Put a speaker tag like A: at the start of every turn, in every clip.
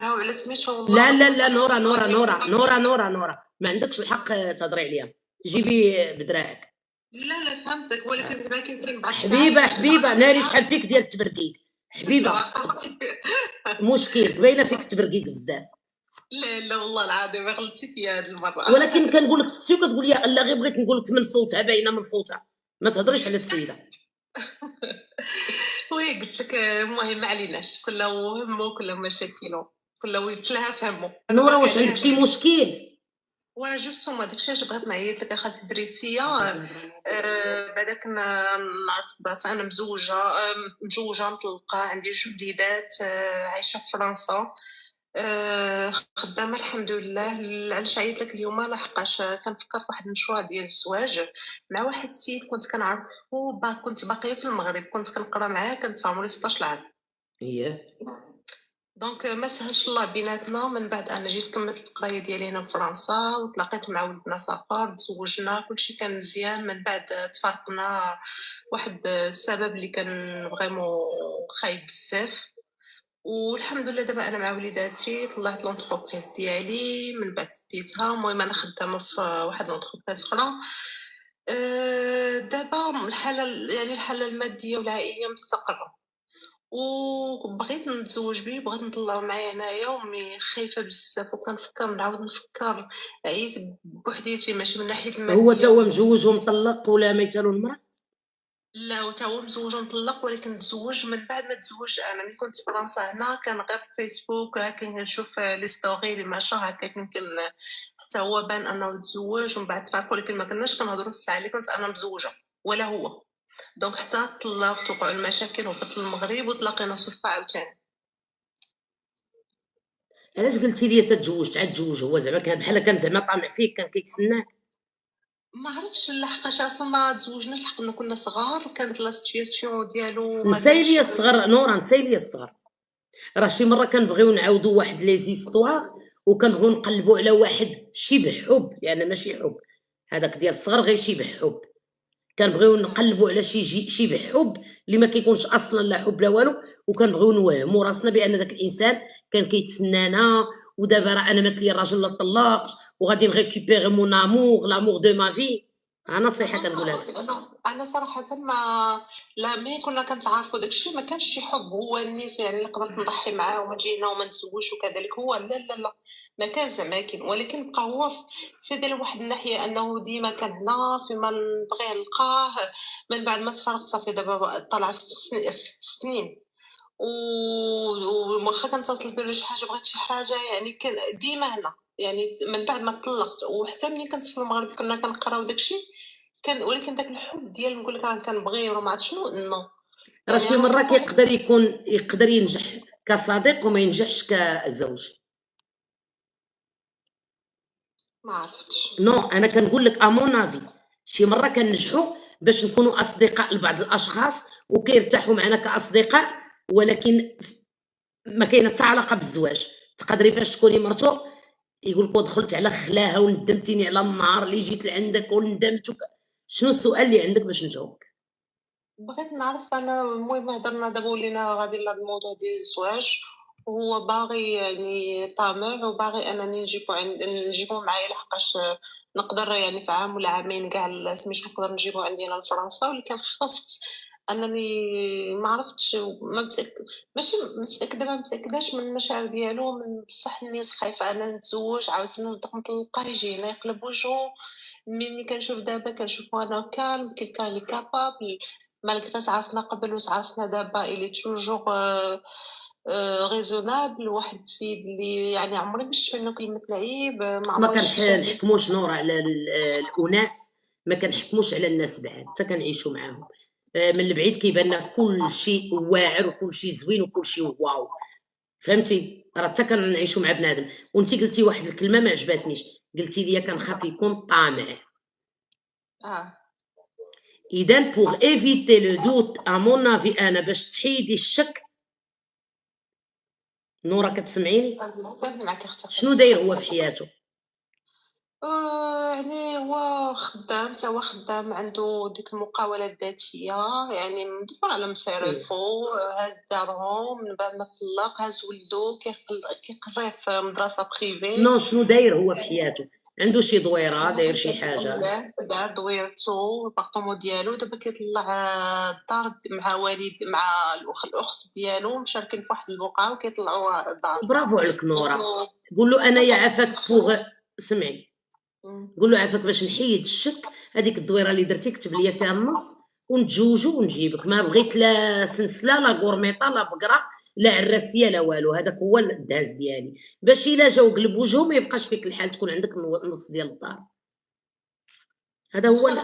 A: على سميتو والله.
B: لا لا لا، نورا نورا نورا نورا نورا نورا، ما عندكش الحق تهضري عليا، جيبي بدراعك.
A: لا فهمتك، ولكن زعما كاين بعض الساعات
B: حبيبه ناري شحال فيك ديال التبرقيق حبيبه، مشكل باينه فيك التبرقيق بزاف.
A: لا والله العظيم غلطتي فيا هاد المره.
B: ولكن كنقول لك سكتي وكتقول لي لا، غير بغيت نقول لك من صوتها باينه من صوتها، ما تهضريش على السيده.
A: وي قلت لك المهم ما عليناش، كل همه كل مشاكله كل وليت لها فهموا.
B: نورا واش عندك شي مشكل؟
A: وانا جوستومون داكشي علاش بغيت نعيط لك اخاتي دريسيه. بعدا كنا نعرف بلاصه، انا مزوجه مطلقه، عندي 2 وليدات، عايشه في فرنسا، خدامه الحمد لله. علاش عيطت لك اليوم؟ لحقاش كنفكر في واحد المشروع ديال الزواج مع واحد السيد كنت كنعرفو، كنت باقيه في المغرب، كنت كنقرا معاه، كانت عمري 16 عام. دونك ما سهلش الله بيناتنا. من بعد انا جيت كملت القرايه ديالي هنا في فرنسا، وتلاقيت مع ولدنا سافر، تزوجنا، كلشي كان مزيان. من بعد تفارقنا واحد السبب اللي كان فريمون خايب بزاف. والحمد لله دابا انا مع وليداتي طلعت لونتربريز ديالي، من بعد سديتها. المهم انا خدامه في واحد لونتربريز اخرى. دابا الحاله الماديه والعائليه مستقره، وبغيت نتزوج بيه، بغيت نطلعو معايا هنايا. ومي خايفه بزاف وكنفكر نعاود نفكر، عييت بوحديتي ماشي من ناحيه الماديه.
B: هو تا هو مزوج ومطلق ولا ميتالو المراه؟
A: لا وتا هو مزوج ومطلق، ولكن تزوج من بعد ما تزوج. انا ملي كنت في فرنسا هنا كان غير فيسبوك هكا كنشوف لي ستوري لي ماشا هكا، يمكن حتى هو بان انه تزوج ومن بعد تفارقوا، ولكن ما كناش كنهضروا الساعه اللي كنت انا مزوجه ولا هو. دونك حتى طلقت وقعوا المشاكل وهبطت للمغرب وتلاقينا صدفه عاوتاني.
B: علاش قلتي لي تتزوج عاد تزوج؟ هو زعما كان بحال كان زعما طامع فيك، كان كيتسناك؟
A: ما عرفتش لحقاش اصلا ما تزوجناش، لحقنا كنا صغار، كانت لا سيتوياسيون ديالو ما
B: نساي
A: كانتش
B: لي الصغر نورا، نساي لي الصغر. راه شي مره كنبغيو نعاودوا واحد لي زيستوار وكنبغيو نقلبوا على واحد شبه حب، يعني ماشي حب هذاك ديال الصغر، غير شبه حب. كنبغيو نقلبوا على شي شبه حب اللي ما كيكونش اصلا لا حب لا والو، وكنبغيو نوهموا راسنا بان داك الانسان كان كيتسنانا، ودابا راه انا مات لي الراجل لا طلقت وغادي نغيكوبيري مون امور لامور دو ما في. نصيحه كنقولها لك.
A: انا صراحه لا ملي كنا كنتعارفوا داكشي ما كانش شي حب. هو الناس اللي قدرت نضحي معاه وما تجينا وما نتزوجش، وكذلك هو لا ما كان زعما كاين، ولكن بقى هو في ديال واحد الناحيه انه ديما كان هنا فيما نبغيه نلقاه. من بعد ما تفرقت صافي دابا طلع في 6 سنين، وواخا كنتصل بيه شي حاجه بغيت شي حاجه، يعني كان ديما هنا. يعني من بعد ما طلقت وحتى ملي كنت في المغرب كنا كنقراو داكشي كان، ولكن داك الحب ديال نقول لك راه كنبغيه ولا ما عرفت شنو نو.
B: راه شي مره يقدر ينجح كصديق وما ينجحش كزوج.
A: ما عرفتش.
B: نو انا كنقول لك امون افي، شي مره كنجحوا باش نكونوا اصدقاء لبعض الاشخاص وكيرتاحوا معنا كاصدقاء، ولكن ما كاينه حتى علاقه بالزواج. تقدري فاش تكوني مرتو يقول لك دخلت على خلاها وندمتيني على النهار اللي جيت لعندك وندمت شنو السؤال اللي عندك باش نجاوبك؟
A: بغيت نعرف انا، المهم هضرنا دابا ولينا غادي لهاد الموضوع ديال الزواج، وهو باغي يعني طامع وباغي انني نجيبو معايا، لحقاش نقدر يعني في عام ولا عامين كاع سميتو نقدر نجيبو عندنا لفرنسا. ولكن خفت انني ما عرفتش ماشي متاكده، ما متاكداش من المشاعر ديالو. من بصح الناس خايفه انا نتزوج عاوتاني نصدق نطلقه يجي هنا يقلب وجهو. ملي كنشوف دابا كنشوفو انا كالم كيلكان لي كابابل، مالغري تعرفنا قبل وتعرفنا دابا إلي توجور ريزونابل. واحد السيد اللي يعني عمري ما شفت منه كلمة العيب، ما
B: ما
A: عمري شفت
B: كنحكموش نور على الاناس، ما كنحكموش على الناس بعاد، حتى كنعيشوا معاهم. من البعيد كيبان لنا كل شيء واعر وكل شيء زوين وكل شيء واو، فهمتي؟ راه حتى كنعيشوا مع بنادم. وانت قلتي واحد الكلمه ما عجبتنيش، قلتي لي كنخاف يكون طامع. اذا بوغ ايفيتي لو دوت امون افي، انا باش تحيدي الشك. نورا كتسمعيني؟
A: معك اختي.
B: شنو داير هو في حياته؟
A: يعني هو خدّام، حتى هو خدّام عنده ديك المقاولة الذاتية، يعني مدبّر على مصاريفو، هاز دارهم، من بعد ما طلّق هاز ولدو كيقريه في مدرسة
B: نو
A: privée.
B: شنو داير هو في حياته؟ عنده شي دويرة، داير شي حاجة؟
A: دار دويرتو البارطومون ديالو، دابا كيطلّع الدار مع مع الأخت ديالو مشاركين في واحد البقعة وكيطلعوا دار.
B: برافو عليك نورا.
A: دونك
B: قول له انايا
A: كنظن
B: عافاك بوغ، سمعي،
A: إمم.
B: قول له عافاك باش نحيد الشك، هذيك الدويره اللي درتي كتب ليا فيها النص ونتزوجوا ونجيبك. ما بغيت لا سنسله لا غورميطه لا بقره لا عراسيه لا والو. هذاك هو الدهاز ديالي، باش الا جاو قلب وجههم ما يبقاش فيك الحال، تكون عندك النص ديال الدار. هذا هو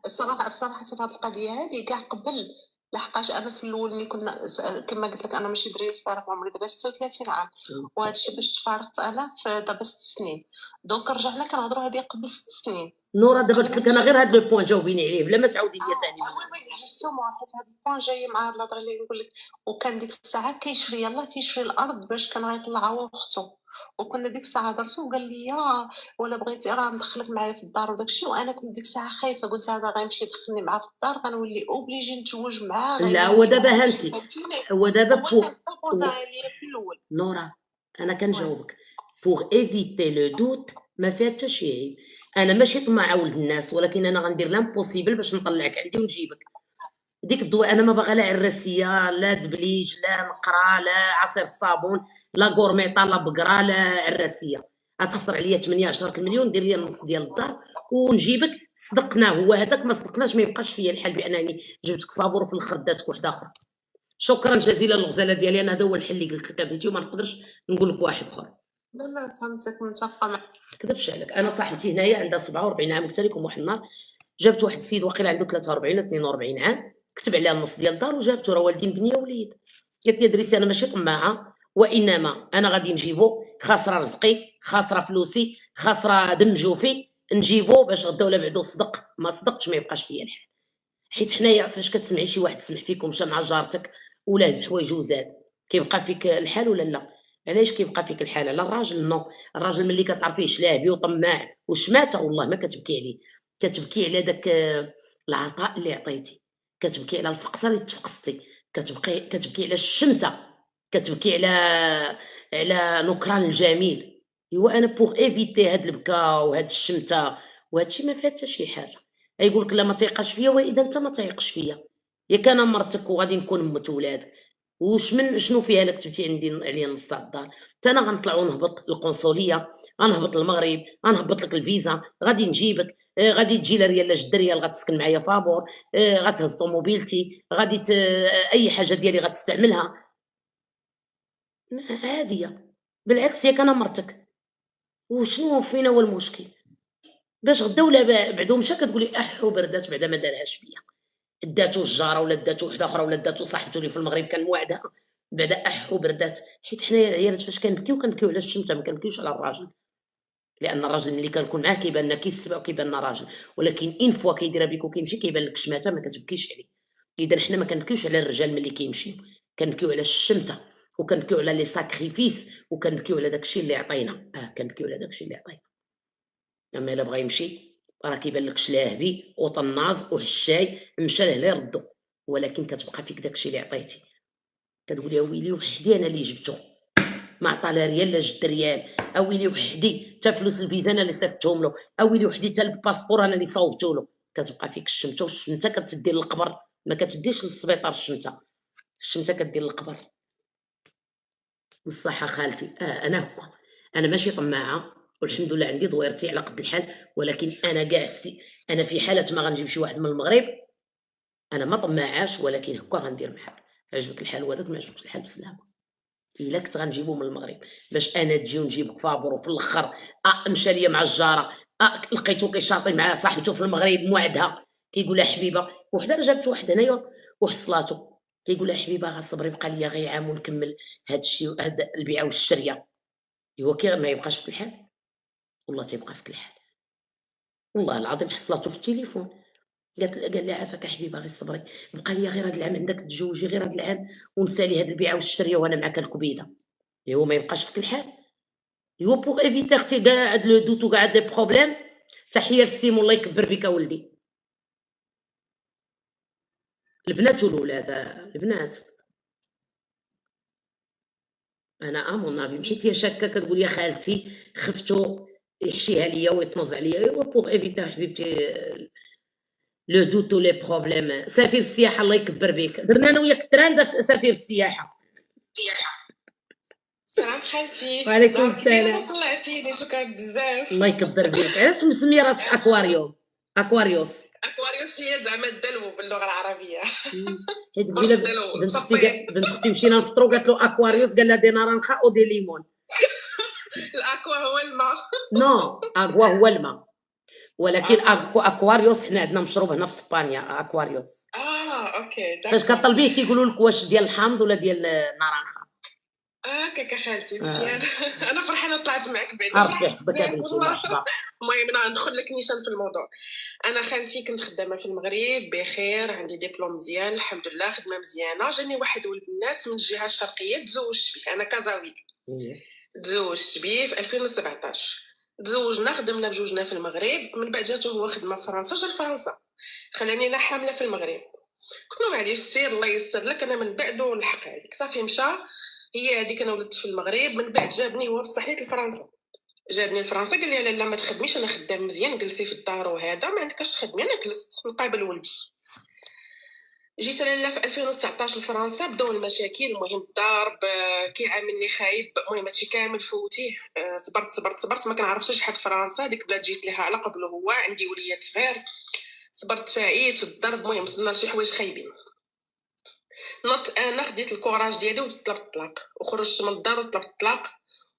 A: بصراحة بصراحة في هاد القضية هادي كاع قبل، لحقاش أنا في الأول ملي كنا كما قلت لك أنا ماشي درية صغيرة، في عمري دابا 36 عام، وهذا الشيء باش تفارقت أنا في دابا 6 سنين، دونك رجعنا كنهضروا هادي قبل 6 سنين.
B: نورا دابا
A: قبل
B: قلت
A: ما
B: لك انا غير هاد لو بوين جاوبيني عليه بلا ما تعاودي ليا ثاني من
A: وي جوستومون حيت هاد البوان جاي مع هاد الهضرة اللي نقول لك. وكان ديك الساعة كيشري يلاه كيشري الأرض باش كان غيطلعها هو وختو، وكنا ديك الساعة هضرتو وقال لي ولا بغيتي راه ندخلك معايا في الدار وداك الشيء، وأنا كنت ديك الساعة خايفة، قلت هذا غيمشي يدخلني معاه في الدار غنولي اوبليجي نتزوج معاه
B: لا هو
A: غيولي
B: دابا هانتي،
A: فهمتيني.
B: هو دابا
A: هو كان بروبوزا ليا في الأول.
B: نورا انا
A: وي
B: كنجاوبك بوغ ايفيتي لو دوت، ما فيها حتى شي عيب. انا ماشي طماعه ولد الناس، ولكن انا غندير لامبوسيبل باش نطلعك عندي ونجيبك. ديك الضوء انا ما باغا لا عراسيه لا دبليج لا نقره لا عصير الصابون لا غورميطه لا بقره لا عراسيه. غتخسر عليا 8 10 مليون، دير لي النص ديال الدار ونجيبك. صدقناه هو هذاك، ما صدقناش ما يبقاش فيا الحال بانني جبتك فابور وفي الاخر داتك وحده اخرى. شكرا جزيلا الغزاله ديالي، انا هذا هو الحل اللي قلت لك بنتي، وما نقدرش نقول لك واحد اخر.
A: لا فهمتك متفقة معك.
B: ما نكذبش عليك، انا صاحبتي هنايا عندها 47 عام، قلت لكم واحد النهار جابت واحد السيد واقيلا عنده 43 ولا 42 عام، كتب عليها النص ديال الدار وجابته، راه والدين بنيه وليد. قالت لي دريسي انا ماشي طماعه، وانما انا غادي نجيبو، خاسره رزقي خاسره فلوسي خاسره دم جوفي، نجيبو باش غدا ولا بعدو صدق ما صدقش ما يبقاش فيا الحال. حيت حنايا فاش كتسمعي شي واحد سمح فيك ومشى مع جارتك ولا هز حوايج وزاد، كيبقى فيك الحال ولا لا؟ علاش كيبقى فيك الحال؟ على الراجل نو. الراجل ملي كتعرفيه شلاهبي وطماع وشماته والله ما كتبكي عليه، كتبكي على داك العطاء اللي عطيتي، كتبكي على الفقصه اللي تفقستي، كتبكي على الشمته، كتبكي على نكران الجميل. ايوا انا بوغ ايفيتي هاد البكا وهاد الشمته وهاد الشيء ما فيها حتى شي حاجه. يقول لك لا ما تيقاش فيا، واذا انت ما تيقش فيا ياك انا مرتك وغادي نكون مت ولادك. شنو فيها الا كتبتي عندي عليا نص تاع الدار؟ حتى انا غنطلعوا نهبط القنصليه، غنهبط المغرب، غنهبط لك الفيزا، غادي نجيبك، غادي تجي لريال لا جد ريال غتسكن معايا فابور، غتهز طوموبيلتي، غادي اي حاجه ديالي غتستعملها عاديه. بالعكس ياك انا مرتك، وشنو فينا هو المشكل؟ باش غدا ولا بعدو مشى كتقولي احو بردات بعدا ما دارهاش بيا، داتو الجاره ولا داتو وحده اخرى ولا داتو صاحبته اللي في المغرب كان موعدها، بعدا احو بردات. حيت حنايا العيالات فاش كنبكيو على الشمته، ما كنبكيوش على الراجل، لان الراجل ملي كنكون معاه كيبان لنا كيسبع وكيبان لنا راجل، ولكن ان فوا كيديرها بيك وكيمشي كيبان لك شماته ما كتبكيش عليه. اذا حنا ما كنبكيوش على الرجال ملي كيمشيو، كنبكيو على الشمته، وكنبكيو على لي ساكريفيس، وكنبكيو على داكشي اللي عطينا. كنبكيو على داكشي اللي عطينا. اما الا بغا يمشي راه كيبان لك شلاهبي وطناز وحشاي، مشى لهلا ردو، ولكن كتبقى فيك داكشي اللي عطيتي. كتقول يا ويلي وحدي انا اللي جبتو، ما عطا لا ريال لا جد ريال، اويلي وحدي تا فلوس الفيزا انا اللي صيفطتهم له، اويلي وحدي تا الباسبور انا اللي صوبتو له. كتبقى فيك الشمته، والشمته كتدي للقبر، ما كتديش للسبيطار. الشمته كدير للقبر. بالصحه خالتي. انا هكا، انا ماشي طماعه، والحمد لله عندي دويرتي على قد الحال، ولكن انا كاع انا في حاله ما غنجيب شي واحد من المغرب، انا ما طماعاش، ولكن هكا غندير معاك. عجبك الحال وهذاك، ما عجبكش الحال بسلامه. الا كنت غنجيبو من المغرب باش انا تجي ونجيبك فابور، وفي الاخر مشى ليا مع الجاره، لقيتو كيشاطي مع صاحبته في المغرب موعدها، كيقول لها حبيبه، وحده جابت واحد هنايا وحصلاتو، كيقول لها حبيبه غا صبري بقى ليا غير عام ونكمل هاد الشيء، هاد البيعه والشريه. ايوا كي ما يبقاش في الحال، والله تيبقى فيك الحال، والله العظيم حصلاتو في التليفون. قال لي عافاك حبيبه غير صبري، بقى ليا غير هاد العام عندك تتزوجي، غير هاد العام ونسالي هاد البيعه والشريه وانا معاك الكبيده. ايوا ما يبقاش فيك الحال. ايوا بوغ ايفيتي اختي كاع هاد لو دوت وكاع هاد لي بروبليم. تحيه للسيم الله يكبر بك اولدي. البنات والولاد البنات. انا امون افي مشيت هي شاكه كتقول يا خالتي خفتو يحشيها ليا ويتنز عليا. ايوا بوغ ايفيتي حبيبتي لو دوت لي بروبليم. سفير السياحه الله يكبر بك، درنا انا وياك تراند في سفير السياحه.
A: سلام خالتي.
B: وعليكم
A: نهار كبير
B: السلام.
A: طلعتيني، شكرا بزاف.
B: الله يكبر بك. علاش مسميه راسك اكواريوم؟ اكواريوس.
A: اكواريوس هي زعما الدلو باللغه العربيه.
B: حيت
A: قرص
B: قبيله
A: الدلو
B: بنت اختي مشينا نفطروا قالت له اكواريوس، قال لها دي نارنخا او دي ليمون.
A: الاكوا هو الماء.
B: نو اكوا هو الماء، ولكن
A: آه.
B: اكواريوس حنا عندنا مشروب هنا في اسبانيا اكواريوس.
A: اوكي
B: فاش
A: داكور.
B: كطلبيه تيقولوا لك واش ديال الحامض ولا ديال نارنخا.
A: هكاك خالتي مزيان. انا فرحانه طلعت معك بعدا.
B: ربي يحفظك يا بنتي مرحبا.
A: المهم انا ندخل لك نيشان في الموضوع. انا خالتي كنت خدامه في المغرب بخير، عندي ديبلوم مزيان الحمد لله، خدمه مزيانه. جاني واحد ولد الناس من الجهه الشرقيه تزوجت به، انا كازاوي. تزوجت به في 2017. تزوجنا خدمنا بجوجنا في المغرب، من بعد جاتو هو خدمه في فرنسا، جا لفرنسا خلاني انا حامله في المغرب. قلت له معليش سير الله يسر لك، انا من بعد ونلحق عليك. صافي مشى. هي هذيك انا ولدت في المغرب، من بعد جابني هو بصح ليت لفرنسا. جابني لفرنسا قال لي لا ما تخدميش، انا خدام مزيان جلسي في الدار وهذا ما عندكش تخدمي. انا جلست نقابل ولدي. جيت انا في 2019 لفرنسا، بداو المشاكل. المهم الضرب كيعاملني خايب. المهم هادشي كامل فوتيه. صبرت ما كنعرفش شحال في فرنسا. ديك البلاد جيت ليها على قبل، هو عندي وليات صغير. صبرت ساعيت الضرب. المهم وصلنا لشي حوايج خايبين. نط انا خديت الكوراج ديالي وطلبت الطلاق، وخرجت من الدار وطلبت الطلاق.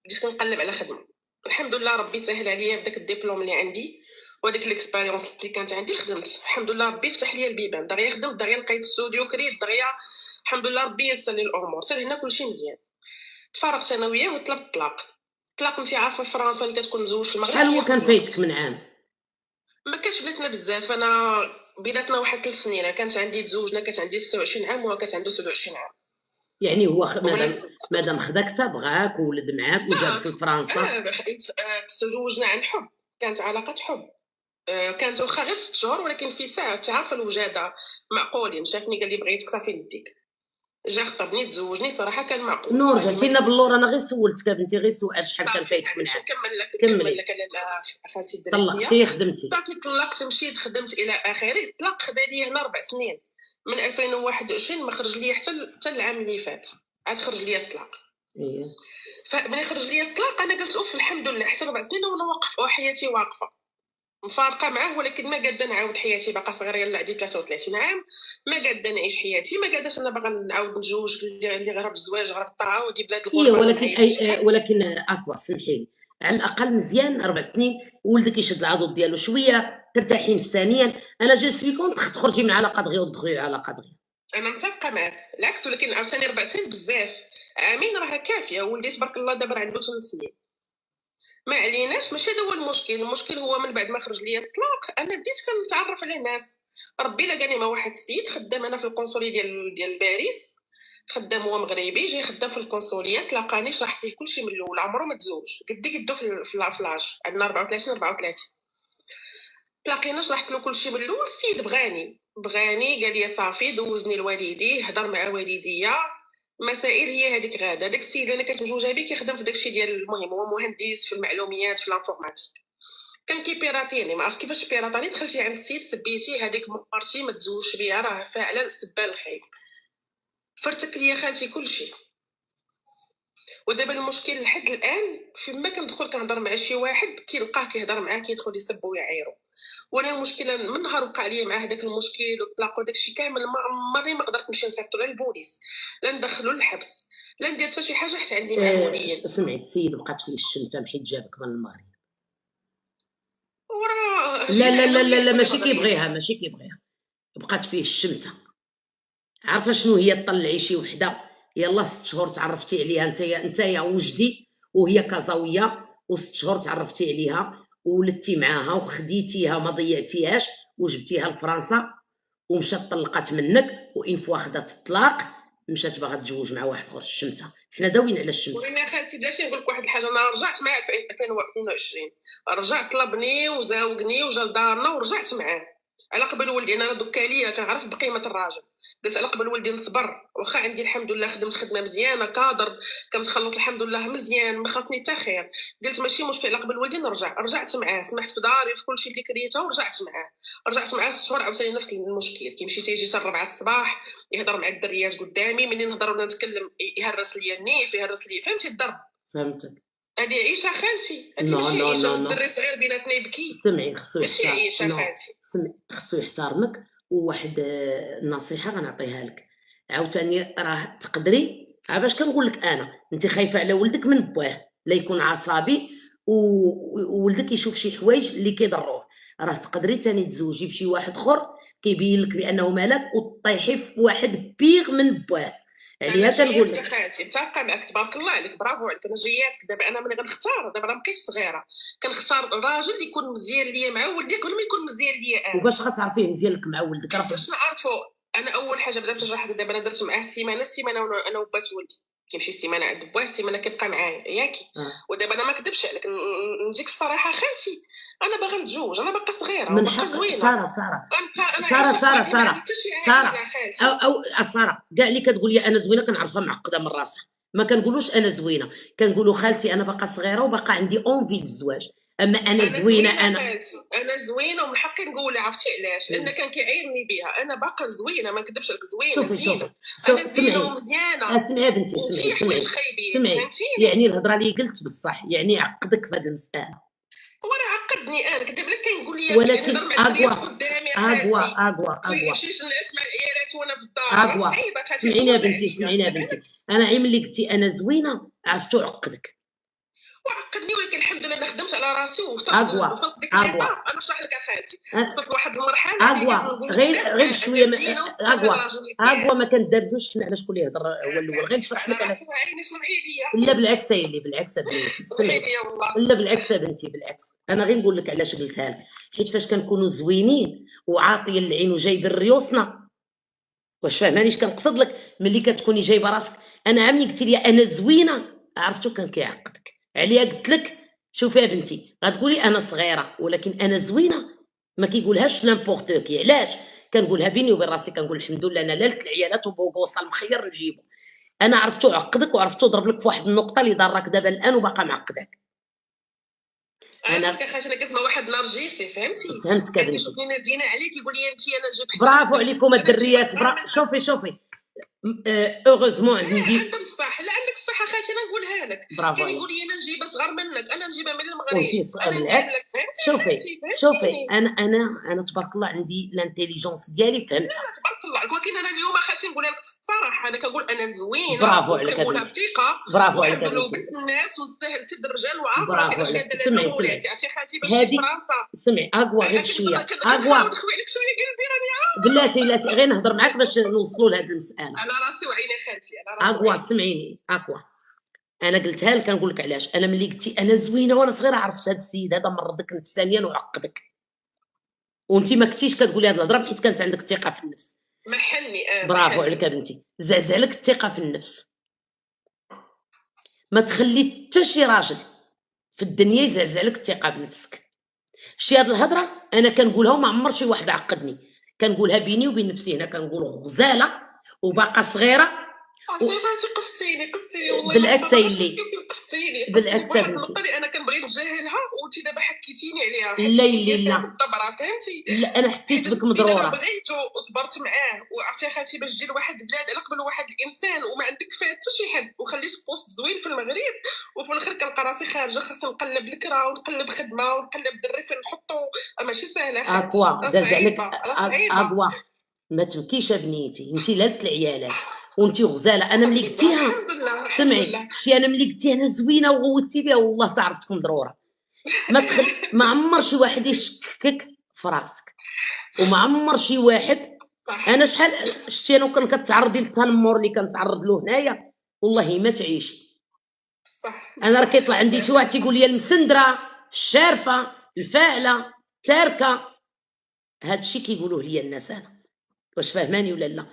A: بديت كنقلب على خدمه. الحمد لله ربي سهل عليا بداك الدبلوم اللي عندي وديك الاكسبيريونس اللي كانت عندي. خدمت الحمد لله، ربي فتح لي البيبان. دغيا خدمت، دغيا لقيت ستوديو كريت، دغيا الحمد لله ربي يسر لي الامور. حتى هنا كلشي مزيان. تفارقت انا وياه وطلبت الطلاق. الطلاق انت عارفه في فرنسا اللي كتكون مزوج في المغرب
B: شحال هو كان فايتك من عام؟
A: ما كانش بلاتنا بزاف. انا بيناتنا واحد 3 سنين. انا كانت عندي تزوجنا كانت عندي 26 عام وهو كانت عنده 27 عام.
B: يعني هو مادام خداك تا بغاك وولد معاك وجابك لفرنسا.
A: تزوجنا عن حب، كانت علاقه حب. كانت واخا غير 6 شهور، ولكن في ساعه تعرف الوجاده معقولين. شافني قال لي بغيتك صافي نديك. جا خطبني تزوجني، صراحه كان معقول.
B: نور جاتي لنا باللور. انا غير سولتك بنتي، غير سؤال شحال كان فايتك من عام.
A: نكمل لك انا خالتي الدراسيه.
B: طلقتي خدمتي؟
A: صافي طلقت مشيت خدمت الى اخره. الطلاق خدا لي هنا 4 سنين، من 2021 ما خرج لي حتى العام اللي فات عاد خرج لي الطلاق. فملي خرج لي الطلاق انا قلت اوف الحمد لله، حتى 4 سنين وانا واقف حياتي واقفه مفارقه معاه. ولكن ما قاده نعاود حياتي، باقا صغيره يلاه عندي 33 عام. ما قاده نعيش حياتي، ما قاداش انا باغا نعاود نتزوج اللي غير بالزواج غير بالطاعه ودي بلاد الغربه.
B: ولكن اكوا سمحي لي، على الاقل مزيان 4 سنين ولدك يشد العضد ديالو شويه، ترتاحي نفسانيا. انا جو سوي كونت تخرجي من علاقه دغيا وتدخلي لعلاقه دغيا.
A: انا متفقه معك العكس، ولكن عاوتاني 4 سنين بزاف. عامين راه كافيه. ولدي تبارك الله دابا عنده 8 سنين. ما عليناش، ماشي هذا هو المشكل. المشكل هو من بعد ما خرج لي الطلاق انا بديت كنتعرف على ناس. ربي لقاني مع واحد السيد خدام انا في القنصليه ديال باريس. خدام هو مغربي، جاي خدام في القنصليه. تلاقاني شرحت ليه كلشي من الاول. عمره ما تزوج، قدو في العاش عندنا 34. تلاقينا شرحت له كلشي من الاول. السيد بغاني قال لي صافي دوزني لوالديه، هضر مع والديا. مسائل هي هذيك غاده. داك السيد اللي انا كنت مزوجه به كيخدم في داكشي ديال المهم هو مهندس في المعلومات في الانفورماتيك. كان كيبيراتيني، ما عرفتش كيفاش بيراتاني. دخلتي عند السيد سبيتي هذيك مرتي ما تزوجش بها، راه فاعله السبان الخايب. فرتك ليا خالتي كلشي. ودابا المشكل لحد الان فيما كندخل كنهضر مع شي واحد كيلقاه كيهضر معاه كيدخل يسب ويعايرو. وانا المشكله من نهار وقع لي مع هذاك المشكل والطلاق وداكشي كامل ما عمري ما قدرت نمشي نصيفطو للبوليس، لا ندخلو للحبس، لا ندير حتى شي حاجه حتى عندي معاه وليا.
B: سمعي السيد بقات فيه الشمته حيت جابك من الماري.
A: وراه
B: لا ماشي كيبغيها بقات فيه الشمته. عارفه شنو هي؟ طلعي شي وحده يلا 6 شهور تعرفتي عليها نتايا وجدي وهي كازاويه، و6 شهور تعرفتي عليها وولدتي معاها وخديتيها ما ضيعتيهاش وجبتيها لفرنسا ومشات طلقات منك. وان فوا خدات الطلاق مشات باغا تتزوج مع واحد اخر الشمته، حنا داويين على الشمته.
A: ولينا خالتي بلاتي نقول لك واحد الحاجه، انا رجعت معاه في 2022، رجع طلبني وزاوقني وجا لدارنا ورجعت معاه على قبل ولدي. انا دوكا ليا كنعرف بقيمه الراجل، قلت على قبل ولدي نصبر، واخا عندي الحمد لله خدمت خدمه مزيانه كادر كنتخلص الحمد لله مزيان ما خاصني حتى خير، قلت ماشي مشكل على قبل ولدي نرجع. رجعت معاه سمحت في داري في كلشي اللي كريته ورجعت معاه. رجعت معاه 6 شهور عاوتاني نفس المشكل، كيمشي تيجي حتى 4 الصباح يهضر مع الدريات قدامي، منين نهضر ولا نتكلم يهرس ليا النيف يهرس ليا، فهمتي الضرب.
B: فهمتك.
A: هذه عيشه خالتي، هذه
B: نو
A: ماشي
B: نو
A: عيشه،
B: نو نو
A: والدري صغير بيناتنا يبكي،
B: سمعي خصو
A: ماشي
B: يحترم.
A: عيشه
B: نو
A: خالتي.
B: سمعي خصو يحترمك. وواحد النصيحه غنعطيها لك عاوتاني، راه تقدري باش كنقول لك انا، انت خايفه على ولدك من باه لا يكون عصبي وولدك يشوف شي حوايج اللي كيضروه، راه تقدري تاني تزوجي بشي واحد اخر كيبين لك بانه مالك وطيحي في واحد بيغ من باه. عليها
A: انا
B: كنقول
A: جياتك
B: لك.
A: خالتي متفقه معك، تبارك الله عليك، برافو عليك. انا جياتك دابا، انا ملي غنختار دابا راه مابقيتش صغيره، كنختار راجل اللي يكون مزيان ليا مع ولدي قبل ما يكون مزيان ليا انا.
B: وباش غتعرفيه مزيان لك مع ولدك راه
A: باش نعرفو، انا اول حاجه بدات نشرح لك دابا، انا درت معاه السيمانه وانا وبات ولدي كيمشي السيمانه عند باه، السيمانه كيبقى معايا ياكي. ودابا انا ما كذبش عليك، نجيك الصراحه خالتي، انا باغا نتزوج، انا باقا صغيره
B: من
A: وباقا
B: حق
A: زوينه،
B: ساره
A: انا
B: ساره
A: عايشه
B: ساره
A: بوحدي، ما
B: ساره
A: عندي حتى شي
B: ساره
A: عائله خالتي.
B: او ساره كاع اللي كتقول لي انا زوينه كنعرفها معقده من راسها، ما كنقولوش انا زوينه، كنقولوا خالتي انا باقا صغيره وباقا عندي اونفي بالزواج. اما انا زوينه انا
A: خالتي، انا زوينه ومن حقي نقولها، عرفتي علاش؟ لان كان كيعايرني بها، انا باقا زوينه ما نكذبش عليك، زوينه
B: شوفي
A: زينه،
B: شوفي
A: انا زينه
B: سمعي
A: ومزيانه
B: اسمعي يا بنتي
A: وفي حوايج خايبين،
B: سمعي
A: فهمتيني؟
B: يعني الهضره اللي قلت بصح يعني عقدك في هذه المساله،
A: هو راه عقدني، انا كداب لك كنقول لي
B: ولكن
A: نهضر مع الدريات
B: اقوى
A: قدامي يا
B: اقوى
A: خالتي،
B: اقوى
A: ما
B: اقوى
A: يمشيش نعس مع العيالات وانا في الدار، راه
B: اقوى
A: صعيبه خالتي،
B: سمعيني يا
A: عزوز
B: بنتي
A: عليا.
B: سمعيني يا بنتي، انا عيم اللي قلتي انا زوينه عرفتو عقدك.
A: وعقدني، ولكن الحمد لله انا خدمت على راسي
B: اقوى
A: وصلت ديك
B: اقوى
A: ليطاب. انا نشرح لك خالتي، وصلت لواحد المرحله اللي
B: اقوى
A: نقول للناس
B: غير شويه
A: زينه وتستاهل
B: اقوى
A: الراجل اللي فيها.
B: اقوى ما كندابزوش حنا على شكون اللي يهضر هو الاول، غير نشرح لك انا.
A: عيني اسمعي ليا.
B: لا بالعكس يا اللي بالعكس يا بنتي
A: اسمعي
B: سمعي.
A: ليا والله.
B: لا بالعكس يا بنتي بالعكس، انا غير نقول لك علاش قلتها لك، حيت فاش كنكونوا زوينين وعاطيه العين وجايبين ريوسنا، واش فاهمانيش كنقصد لك ملي كتكوني جايبه راسك. انا عمي قلتي لي انا زوينه عرفتو كان كيعقدك عليا، قلت لك شوفي يا بنتي غتقولي انا صغيره ولكن انا زوينه ما كيقولهاش نيمبورت كي، علاش كنقولها بيني وبين راسي، كنقول الحمد لله انا لالت العيالات وبوصل مخير نجيبو. انا عرفتو عقدك وعرفتو ضرب لك في واحد النقطه اللي ضرك دابا الان وباقا معقدك.
A: انا كنخاف انا كنسمع واحد نرجسي، فهمتي؟
B: فهمتك يا بنتي،
A: كيشوفني انا زينه عليك يقول لي انت انا نجيب حسن.
B: برافو عليكم الدريات شوفي اوغوزمون عندي
A: عندك الصح، لا عندك الصحه خالتي، انا نقولها لك.
B: برافو
A: كان يقول لي انا نجيبها صغر منك، انا نجيبها من المغرب،
B: وانتي
A: انا
B: بالعكس.
A: لك، فهمتي؟
B: شوفي انا تبارك الله عندي الانتيليجونس ديالي فهمتها.
A: لا تبارك الله، ولكن انا اليوم خاصني نقول لك الصراحه، انا كنقول انا زوينه،
B: برافو عليك
A: كنقولها بثقه،
B: برافو عليك
A: وحمد لله قلت الناس ونستاهل سد الرجال وعارف راسي
B: برافو
A: اش
B: عليك.
A: قاعده
B: سمعي
A: لها مولاتي، عرفتي خالتي باش
B: هادي
A: تجيب راسها.
B: سمعي اقوى غير شويه اقوى
A: نخوي عليك شويه قلبي راني
B: بلاتي غير نهضر معاك باش نوصلوا لهاد المساله.
A: على راسي وعيني خالتي، على راسي
B: اقوى سمعيني اقوى. انا قلتها لك كنقول لك علاش، انا ملي قلتي انا زوينه وانا صغيره عرفت هذا السيد هذا مرضك نفسانيا وعقدك، وانت ما كنتيش كتقولي هاد الهضره حيت كانت عندك الثقه في النفس.
A: محلني
B: برافو عليك يا بنتي، زعزع لك الثقه في النفس، ما تخلي حتى شي راجل في الدنيا يزعزع لك الثقه بنفسك. شتي هاد الهضره انا كنقولها وما عمر شي واحد عقدني، كنقولها بيني وبين نفسي، هنا كنقول غزاله وباقا صغيره
A: خالتي قصتيني والله،
B: بالعكس اللي
A: بالعكس يا بنتي، انا كنبغي نتجاهلها وانت دابا حكيتيني عليها،
B: لا لا
A: بالضبره، فهمتي؟
B: لا انا حسيت بك مضروره،
A: بغيتو وصبرت معاه، وعرفتي خالتي باش تجي لواحد البلاد على قبل واحد الانسان وما عندك فيها حتى شي حد، وخليت بوست زوين في المغرب، وفي الاخر كنلقى راسي خارجه خاصني نقلب الكرا ونقلب خدمه ونقلب دري فين نحطو، ماشي ساهله خالتي.
B: اكوا داز عليك اكوا، ما تبكيش يا بنيتي، انت لالت العيالات وانت غزاله. انا ملي قلتيها سمعي شتي، انا ملي قلتيها انا زوينه وغوتي بها والله تعرفتكم ضروره، ما عمر شي واحد يشكك في راسك، وما عمر شي واحد. انا شحال شتي انا كان كتعرضي للتنمر اللي كنتعرض له هنايا والله ما تعيشي.
A: صح
B: انا راه كيطلع عندي شي واحد تيقول لي المسندره الشارفه الفاعله تاركه، هادشي كيقولوه ليا الناس انا، واش فاهماني ولا لا؟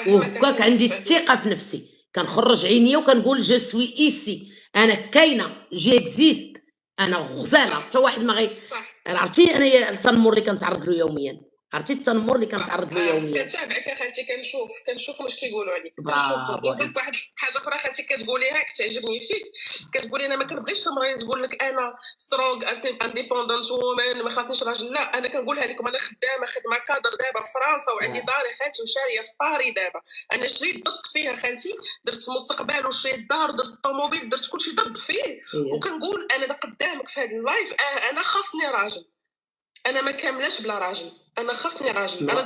B: وهكاك عندي الثقه في نفسي، كنخرج عينيا وكنقول جو سوي ايسي، انا كاينه، جي اكزيست، انا غزاله. حتى واحد ما غي عرفتي انا التنمر اللي كنتعرض له يوميا، عرفتي التنمر اللي كنتعرض له يوميا.
A: كنتابعك يا خالتي، كنشوف واش كيقولوا عليك،
B: برافو.
A: قلت واحد حاجه اخرى خالتي كتقوليها كتعجبني فيك، كتقولي انا ما كنبغيش المراه تقول لك انا سترونغ انديبوندنت وومن ما خاصنيش راجل، لا انا كنقولها لكم، انا خدمه كادر دابا في فرنسا وعندي داري خالتي وشاريه في باري دابا، انا شريت ضد فيها خالتي، درت مستقبل وشريت دار درت طوموبيل درت كلشي ضد فيه، وكنقول انا قدامك في هذا اللايف انا خاصني راجل، انا ما كاملاش بلا راجل، انا خاصني راجل، انا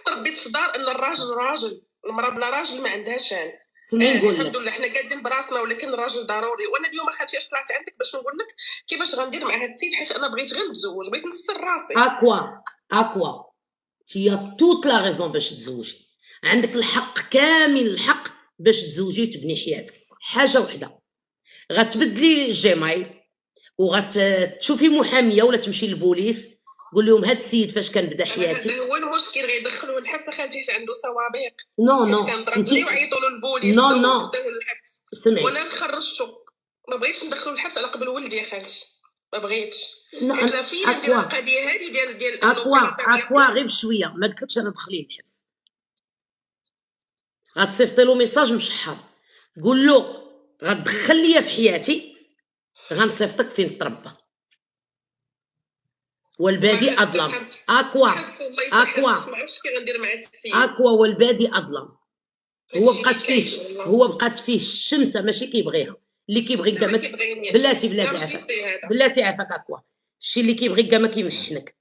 A: تربيت في دار ان الراجل راجل، المراه بلا راجل ما عندهاش شان. الحمد لله حنا قادين براسنا، ولكن الراجل ضروري. وانا اليوم خالتي اش طلعت عندك باش نقول لك كيفاش غندير مع هذا السيد، حيت انا بغيت غير نتزوج، بغيت نسر راسي.
B: اكوا تي توت لا ريزون باش تزوجي، عندك الحق كامل الحق باش تزوجي وتبني حياتك. حاجه وحده، غتبدلي الجيمايل وغتشوفي محاميه ولا تمشي للبوليس، قول لهم هذا السيد فاش كان بدا حياتي.
A: هذا هو المشكل، غيدخلوه الحبس خالتي حيت عنده سوابق.
B: نو
A: كنضرب ليه وعيطوا له البوليس
B: نو
A: الحبس.
B: سمعي،
A: وانا خرجته، ما بغيتش ندخلو الحبس على قبل ولدي يا خالتي، ما بغيتش. حيت لا فينا ندير القضيه هذه ديال
B: اكوا غير بشويه، ما قلتلكش انا دخليه الحبس. غتصيفطي له ميساج مشحر، قول له غتدخل ليا في حياتي غنصيفطك فين تربى، والبادي اظلم. اكوا والبادي اظلم. هو بقات فيه الشمته ماشي كيبغيها، اللي كيبغي كاع بلاتي عافاك اكوا، الشي اللي كيبغي كاع ما كيمحنك،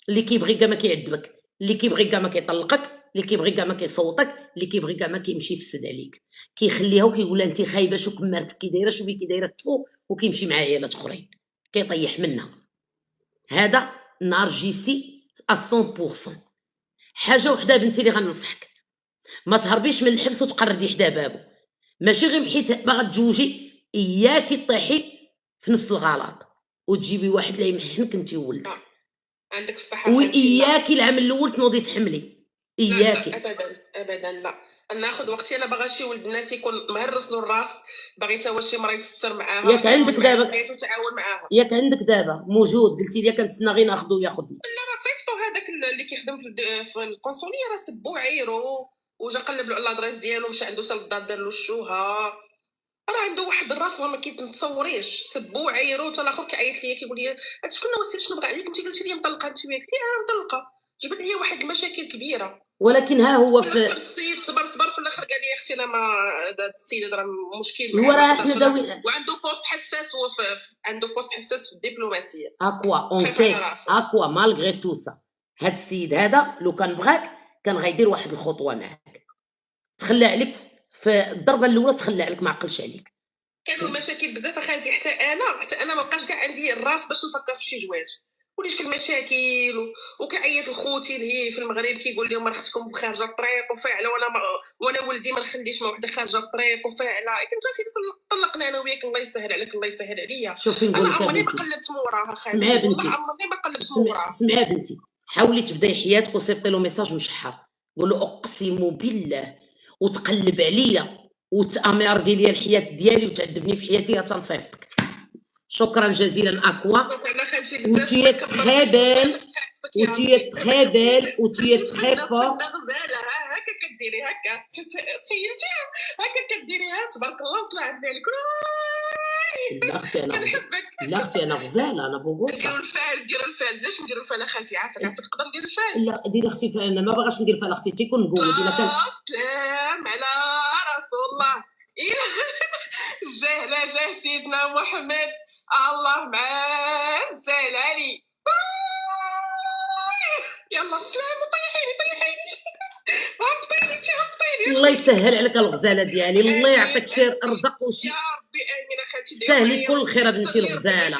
B: اللي كيبغي كاع ما كيعذبك، اللي كيبغي كاع ما كيطلقك، اللي كيبغي كاع ما كيصوتك، اللي كيبغي كاع ما كيمشي يفسد عليك، كيخليها وكيقول لها انت خايبه، شوف مرتك كي دايره، شوفي كي دايره تفو، وكيمشي مع عيالات اخرين كيطيح منها. هذا نارجيسي 100%. حاجه وحده بنتي اللي غننصحك، ما تهربيش من الحبس وتقردي حدا بابو، ماشي غير حيت باغا تجوجي، اياكي طيحي في نفس الغلط وتجيبي واحد اللي يمحنك انت وولدك.
A: عندك الصحه،
B: واياكي العام الاول تنوضي تحملي، اياكي.
A: لا ابدا لا، ناخذ وقتي، انا باغا شي ولد الناس يكون مهرس له الراس، باغي تا واش شي مرا يتسر معاها،
B: ياك عندك دابا
A: تعاون معاها،
B: ياك عندك دابا موجود، قلتي لي كنتسنى غير ناخذو وياخذني.
A: لا راه صيفطو هذاك اللي كيخدم في القنصليه، راه سبو عيرو وجا قلب له على لادريس ديالو، مشى عنده سال الدار دار له الشوها، راه عنده واحد الراس ما كيتصوريش، سبو عيرو. حتى الاخر كيعيط ليا كيقول لي شكون وسير شنو بغى عليك، انت قلتي لي مطلقه، انت قلتي لي انا مطلقه، جبت لي واحد المشاكل كبيره.
B: ولكن ها هو في
A: السيد صبر في الاخر قال لي اختي انا ما هذا السيد راه مشكل
B: هو راه احنا داوي،
A: وعنده بوست حساس، هو عنده بوست حساس في الدبلوماسيه.
B: اكوا مالغري تو سا، هاد السيد هذا لو كان بغاك كان غيدير واحد الخطوه معاك، تخلى عليك في الضربه الاولى، تخلى عليك ما عقلش عليك.
A: كانوا المشاكل بزاف خالتي، حتى انا ما بقاش كاع عندي الراس باش نفكر في شي جواج، وليت في المشاكل وكيعيط لخوتي اللي في المغرب كيقول لهم اختكم خارجه الطريق وفاعله، وانا ولدي ما نخليش مع وحده خارجه الطريق وفاعله، كنت سيدي طلقنا انا وياك، الله يسهل عليك الله يسهل عليا.
B: انا
A: عمري ما قلبت موراها خالتي،
B: سمعي بنتي،
A: عمري ما قلبت موراها.
B: سمعي بنتي، حاولي تبداي حياتك وصيفطي له ميساج مشحر، قول له اقسم بالله وتقلب عليا وتامرضي لي الحياه ديالي وتعذبني في حياتي تنصيفطك. شكرا جزيلا اكوا، وتي تري بيل وتي تري بيل وتي تري فور.
A: هكا كديري هكا، تخيلتي هكا كديريها تبارك الله طلع عليك.
B: لا اختي انا غزاله، انا بوغوصه.
A: ديروا الفال علاش نديروا الفال اخالتي؟ عافاك تقدر ندير الفال؟
B: لا ديري اختي، انا ما باغاش ندير فال اختي، تيكون نقولك الا كان
A: سلام على رسول الله. جاه سيدنا محمد، الله معاه، سهل علي. يلا سلام، طيحيني هبطيني.
B: الله يسهل عليك الغزاله ديالي، الله يعطيك شي رزق وشي
A: يا ربي امين اخالتي،
B: سهلي كل خير بنتي الغزاله.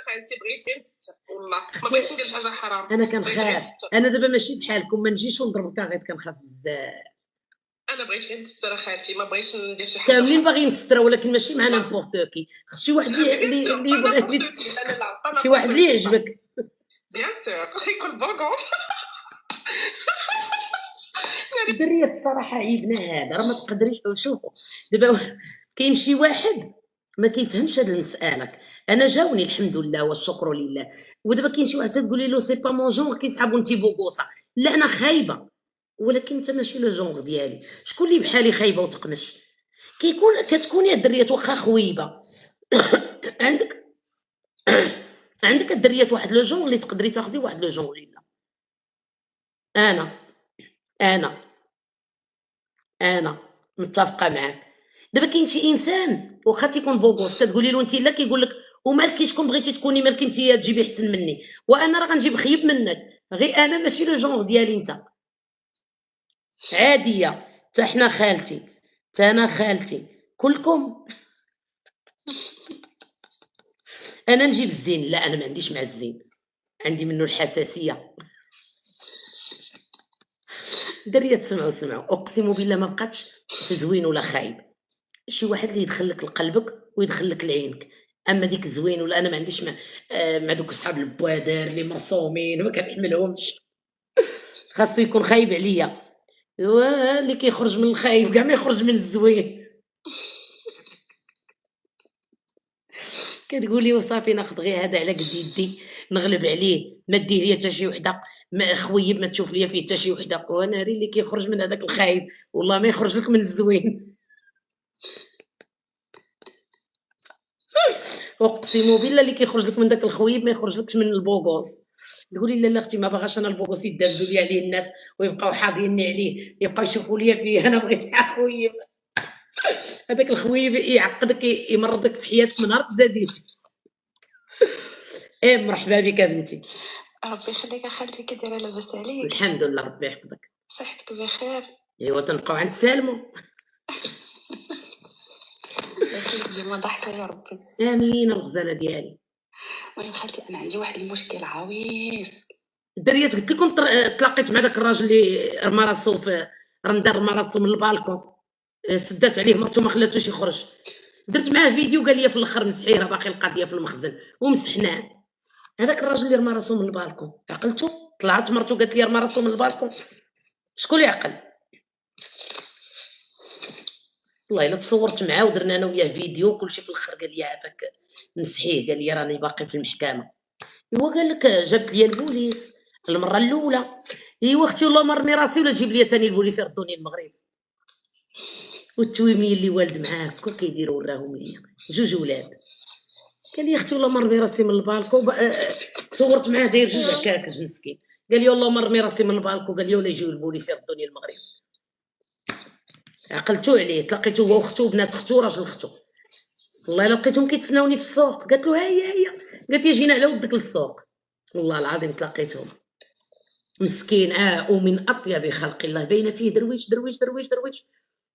A: خالتي بغيت غير نتستر، والله ما بغيتش ندير حاجه حرام.
B: انا كنخاف، انا دابا ماشي بحالكم، ما نجيش ونضربك غير كنخاف بزاف.
A: انا بغيت غير نستر خالتي، ما بغيتش ندير شي حاجه.
B: كاملين باغيين نستروا، ولكن ماشي مع نيمبورتوكي، خص شي واحد اللي شي واحد اللي يعجبك.
A: بيان سور يكون بوغون.
B: الدريات الصراحة عيبنا هذا، راه ما تقدريش شوفوا دابا كاين شي واحد ما كيفهمش هاد المسألة، أنا جاوني الحمد لله والشكر لله، ودابا كاين شي واحد تقولي له سي با مون جونغ كيسحابو أنتِ بوغوصة، لا أنا خايبة، ولكن أنت ماشي لو جونغ ديالي، شكون اللي بحالي خايبة وتقمش؟ كتكوني الدريات واخا خويبة عندك عندك الدريات واحد لو جونغ اللي تقدري تاخدي واحد لو جونغ اللي لا. أنا أنا متّفقة معاك. دابا كاين شي إنسان واخا تيكون بوغوس كتقولي له أنتِ لا كيقول لك ومالك شكون بغيتي تكوني مالك أنتِ تجيبي أحسن مني، وأنا راه غنجيب خيب منك، غير أنا ماشي لو جونغ ديالي أنت. عادية، حتى حنا خالتي، حتى أنا خالتي، كلكم. أنا نجيب الزين، لا أنا ما عنديش مع الزين، عندي منه الحساسية. دريات سمعوا، أقسم بالله ما بقاتش في زوين ولا خايب. شي واحد اللي يدخل لك لقلبك ويدخل لك لعينك، اما ديك زوين ولا انا ما عنديش مع دوك صحاب البوادر اللي مرسومين ما كنحملهمش، خاصو يكون خايب عليا، ايوا اللي كيخرج من الخايب كاع ما يخرج من الزوين. كتقولي وصافي ناخذ غير هذا على قد يدي نغلب عليه، ما دير ليا حتى شي وحده، ما خويب ما تشوف ليا فيه حتى شي وحده، وانا ري اللي كيخرج من هذاك الخايب والله ما يخرج لك من الزوين. اقسم بالله اللي كيخرج لك من داك الخويب ما يخرج لكش من البوغوس. تقولي لا لا اختي ما باغاش انا البوغوس يدابزوا لي عليه الناس ويبقاو حاضيني عليه، يبقاو يشوفوا ليا فيه انا بغيت خويب. هذاك الخويب يعقدك يمرضك في حياتك من نهار تزاديتي. ايه مرحبا بك بنتي.
C: ربي يخليك اخالتي، كي دايره؟ لاباس عليك؟
B: الحمد لله ربي يحفظك.
C: صحتك بخير؟
B: ايوا تنبقاو عند سالمو.
C: ديما ضحكه يا ربي.
B: امين الغزاله ديالي.
C: المهم خالتي انا عندي واحد المشكل عويص.
B: الدريات قلت لكم تلاقيت مع داك الراجل اللي رمى راسو في رمى راسو من البالكون، سدات عليه مرتو ما خلاتوش يخرج، درت معاه فيديو قال لي في الاخر مسحيره باقي القضيه في المخزن ومسحناه. هذاك الراجل اللي رمى راسو من البالكون عقلتو؟ طلعت مرتو قالت لي رمى راسو من البالكون، شكون اللي عقل؟ والله الا تصورت معاه ودرنا انا وياه فيديو كلشي، في الاخر قال لي عافاك مسحيه، قال لي راني باقي في المحكمه. ايوا قال لك جابت لي البوليس المره الاولى، ايوا اختي والله ما رمي راسي ولا تجيب لي ثاني البوليس يردوني المغرب. والتويمي اللي والد معاه هكا كيديروا وراهم ليا جوج ولاد، قال لي اختي والله ما رمي راسي من البالكو، تصورت معاه داير جوج عكاكج مسكين، قال لي والله ما رمي راسي من البالكو، قال لي ولا يجيو البوليس يردوني المغرب. عقلتو عليه، تلاقيتو هو وختو وبنات ختو وراجل ختو، والله الا لقيتهم كيتسناوني في السوق، قالت له هي قالت لي جينا على ودك للسوق، والله العظيم تلاقيتهم مسكين ومن اطيب خلق الله، باينه فيه درويش درويش درويش درويش.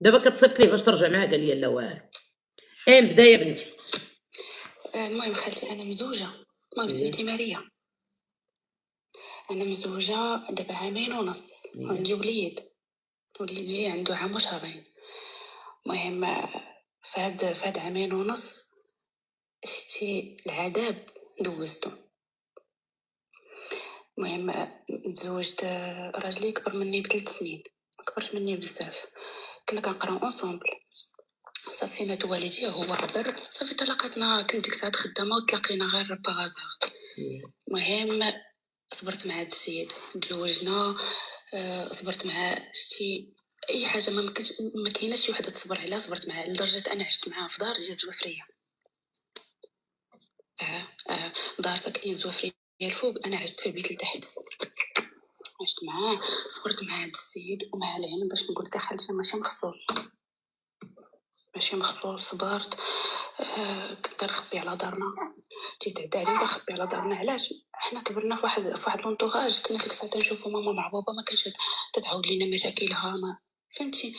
B: دابا كتصيفط ليه باش ترجع معاه، قال لي لا والو. نبدا يا بنتي.
C: المهم خالتي انا مزوجه، المهم سميتي ماريا، انا مزوجه دابا عامين ونص، وعندي وليدي عنده عام وشهرين. المهم فهاد عامين ونص شتي العذاب دوزتو. المهم تزوجت راجلي كبر مني ب3 سنين، كبرت مني بزاف، كنا كنقراو اونصومبل، صافي مات والدي هو غبر، صافي طلقتنا، كنت ديك الساعه خدامه وتلاقينا غير باغازار. المهم صبرت مع هاد السيد، تزوجنا، صبرت معاه، شتي اي حاجه ما كايناش شي وحده تصبر عليها، صبرت معاه لدرجه انا عشت معاه في دار ديال زوافريه. دار ساكنين زوافريه الفوق، انا عشت في البيت لتحت، عشت معاه، صبرت مع هاد السيد ومع العلم باش نقول لك خالتي ماشي مخصوص صبرت. كنت نخبي على دارنا، تيتعدى عليا ونخبي على دارنا. علاش؟ حنا كبرنا في واحد لونطوغاج، كنا ديك الساعه نشوفوا ماما مع بابا، ما كانش تتعاود لينا مشاكلها، ما فهمتي.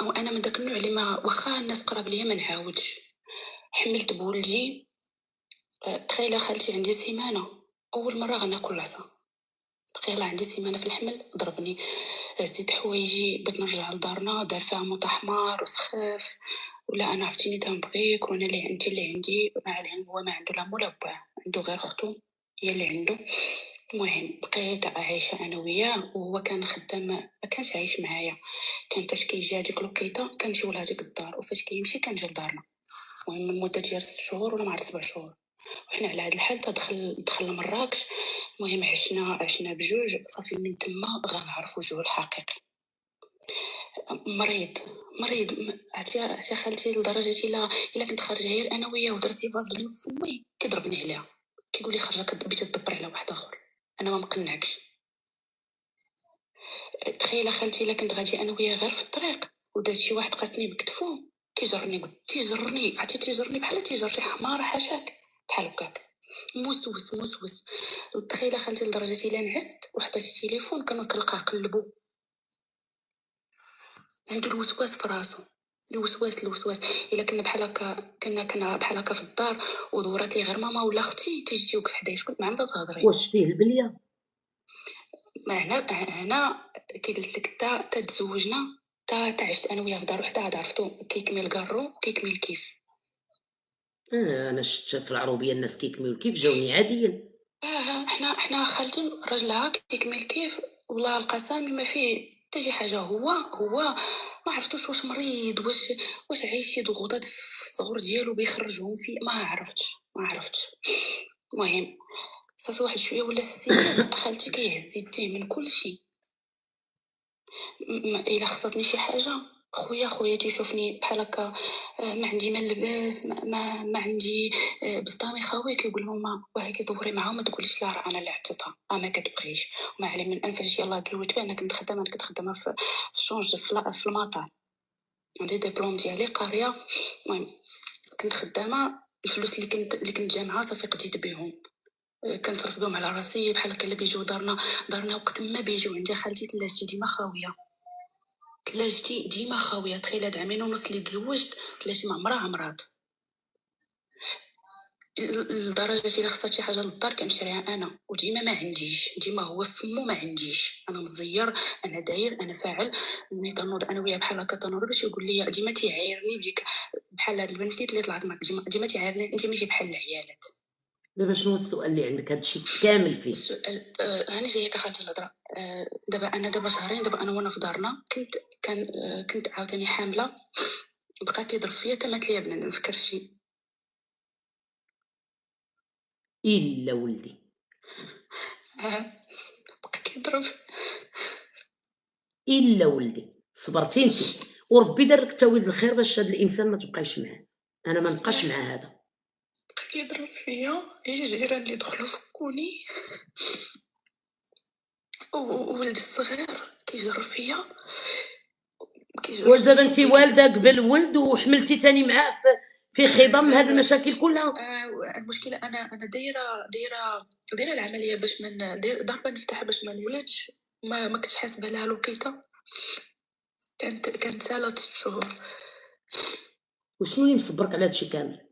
C: انا من داك النوع اللي ما واخا الناس قراب ليا ما نعاودش. حملت بولدي، تخيل خالتي عندي سيمانه اول مره غناكل العصا، تخيل عندي سيمانه في الحمل ضربني، زيد حوايجي بغيت نرجع لدارنا، دار فيها موط احمر وسخاف، ولا انا عرفتيني تنبغيك وانا اللي عندي، مع العلم هو ما عنده لا مو لا باه، عنده غير اختو هي اللي عنده. المهم بقيت عايشه انا وياه، وهو كان خدام، ما كانش عايش معايا. كان فاش كيجي هذيك الوقيته كنمشيو لهذيك الدار، وفاش كيمشي كنجي لدارنا. المهم من مده ديال 6 شهور ولا ما عرفت 7 شهور، وحنا على هذا الحال دخل لمراكش. المهم عشنا بجوج، صافي من تما غنعرف وجهه الحقيقي. مريض عرفتي خالتي، لدرجه الا كنت خارجه غير انا وياه ودرتي فازلين في فمي كيضربني عليها، كيقول لي خرجه كتبي تدبر على واحد اخر. انا ما مقنعكش. تخيل خالتي الا كنت غادي انا وياه غير في الطريق وداز شي واحد قاسني بكتفو تيجرني عرفتي، تيجرني بحال تيجر شي حمار حاشاك، بحال هكاك موسوس. تخيل خالتي لدرجه الا نعست وحطيت التليفون كنلقاه قلبو، عنده الوسواس في راسو. الوسواس الا كنا بحال هكا، كنا بحال هكا في الدار ودورات لي غير ماما ولا اختي تيجي توقف حدايا، شكون مع بدا تهضري.
B: واش فيه البليه؟
C: ما هنا كي قلت لك تا تزوجنا، تا عشت انا وياه في دار وحده، عاد عرفتو كيكمل كارو كيكمل كيف.
B: انا شفت في العروبيه الناس كيكملوا كيف جاوني عاديا.
C: احنا خالتي راجلها كيكمل كيف، والله القسم ما فيه حتى شي حاجه. هو ما عرفتوش واش مريض، واش عايش شي ضغوطات في الصغر ديالو بيخرجهم فيه، ما عرفتش. المهم صافي واحد شويه ولا السيد خالتي كيهز يديه من كل شيء. الا خصتني شي حاجه خويا تيشوفني بحال هكا، ما عندي ما نلبس، ما عندي بسطامي خاوي كيقول لهم واه كيدوري معاهم، ما تقوليش لا راه انا اللي عطيتها، ما كتبغيش. وما علي من انفاش يلاه تزوجت بها. انا كنت خدامه في الشونج في المطار، عندي ديبلوم ديالي قاريه. المهم كنت خدامه، الفلوس اللي كنت جامعه صافي قديت بهم، كنصرف بهم على راسي بحال هكا. اللي بيجيو دارنا وقت ما بيجيو عندي خالتي تلاجتي ديما خاويه. تخيل هاد 2 عام ونص اللي تزوجت تلاجتي ما عمرها عمرات، لدرجه الا خصها شي حاجه للدار كنشريها انا، وديما ما عنديش، ديما هو فمو ما عنديش. انا مزير، انا داير، انا فاعل. ملي تنوض انا وياه بحال هكا تنوض باش يقول لي، ديما تيعايرني بديك بحال هاد البنتيت اللي طلعت معك، ديما تيعايرني انت ماشي بحال العيالات.
B: دابا شنو السؤال اللي عندك هادشي كامل فيه؟
C: السؤال انا جايه خالتي الهضره. دابا شهرين دابا انا وانا في دارنا، كنت عاوتاني حامله، بقى كيضرب فيا تمات ليا بنادم في كرشي.
B: الا ولدي
C: بقى كيضرب.
B: الا ولدي صبرتي انت وربي دارك تا ولد الخير باش هاد الانسان ما تبقايش معاه. انا ما نبقاش مع هذا.
C: بقى كيضرب فيا، هي الجيران اللي دخلوا فكوني، وولدي الصغير كيجر فيا
B: ودابا انت والده قبل ولد وحملتي تاني معاه في خضم هاد المشاكل كلها.
C: المشكله انا دايره العمليه باش من ضربه نفتحها باش ما نولدش. ما كنتش حاسبه لها الوقيته، كانت ساله 6 شهور.
B: وشنو اللي مصبرك على هادشي كامل؟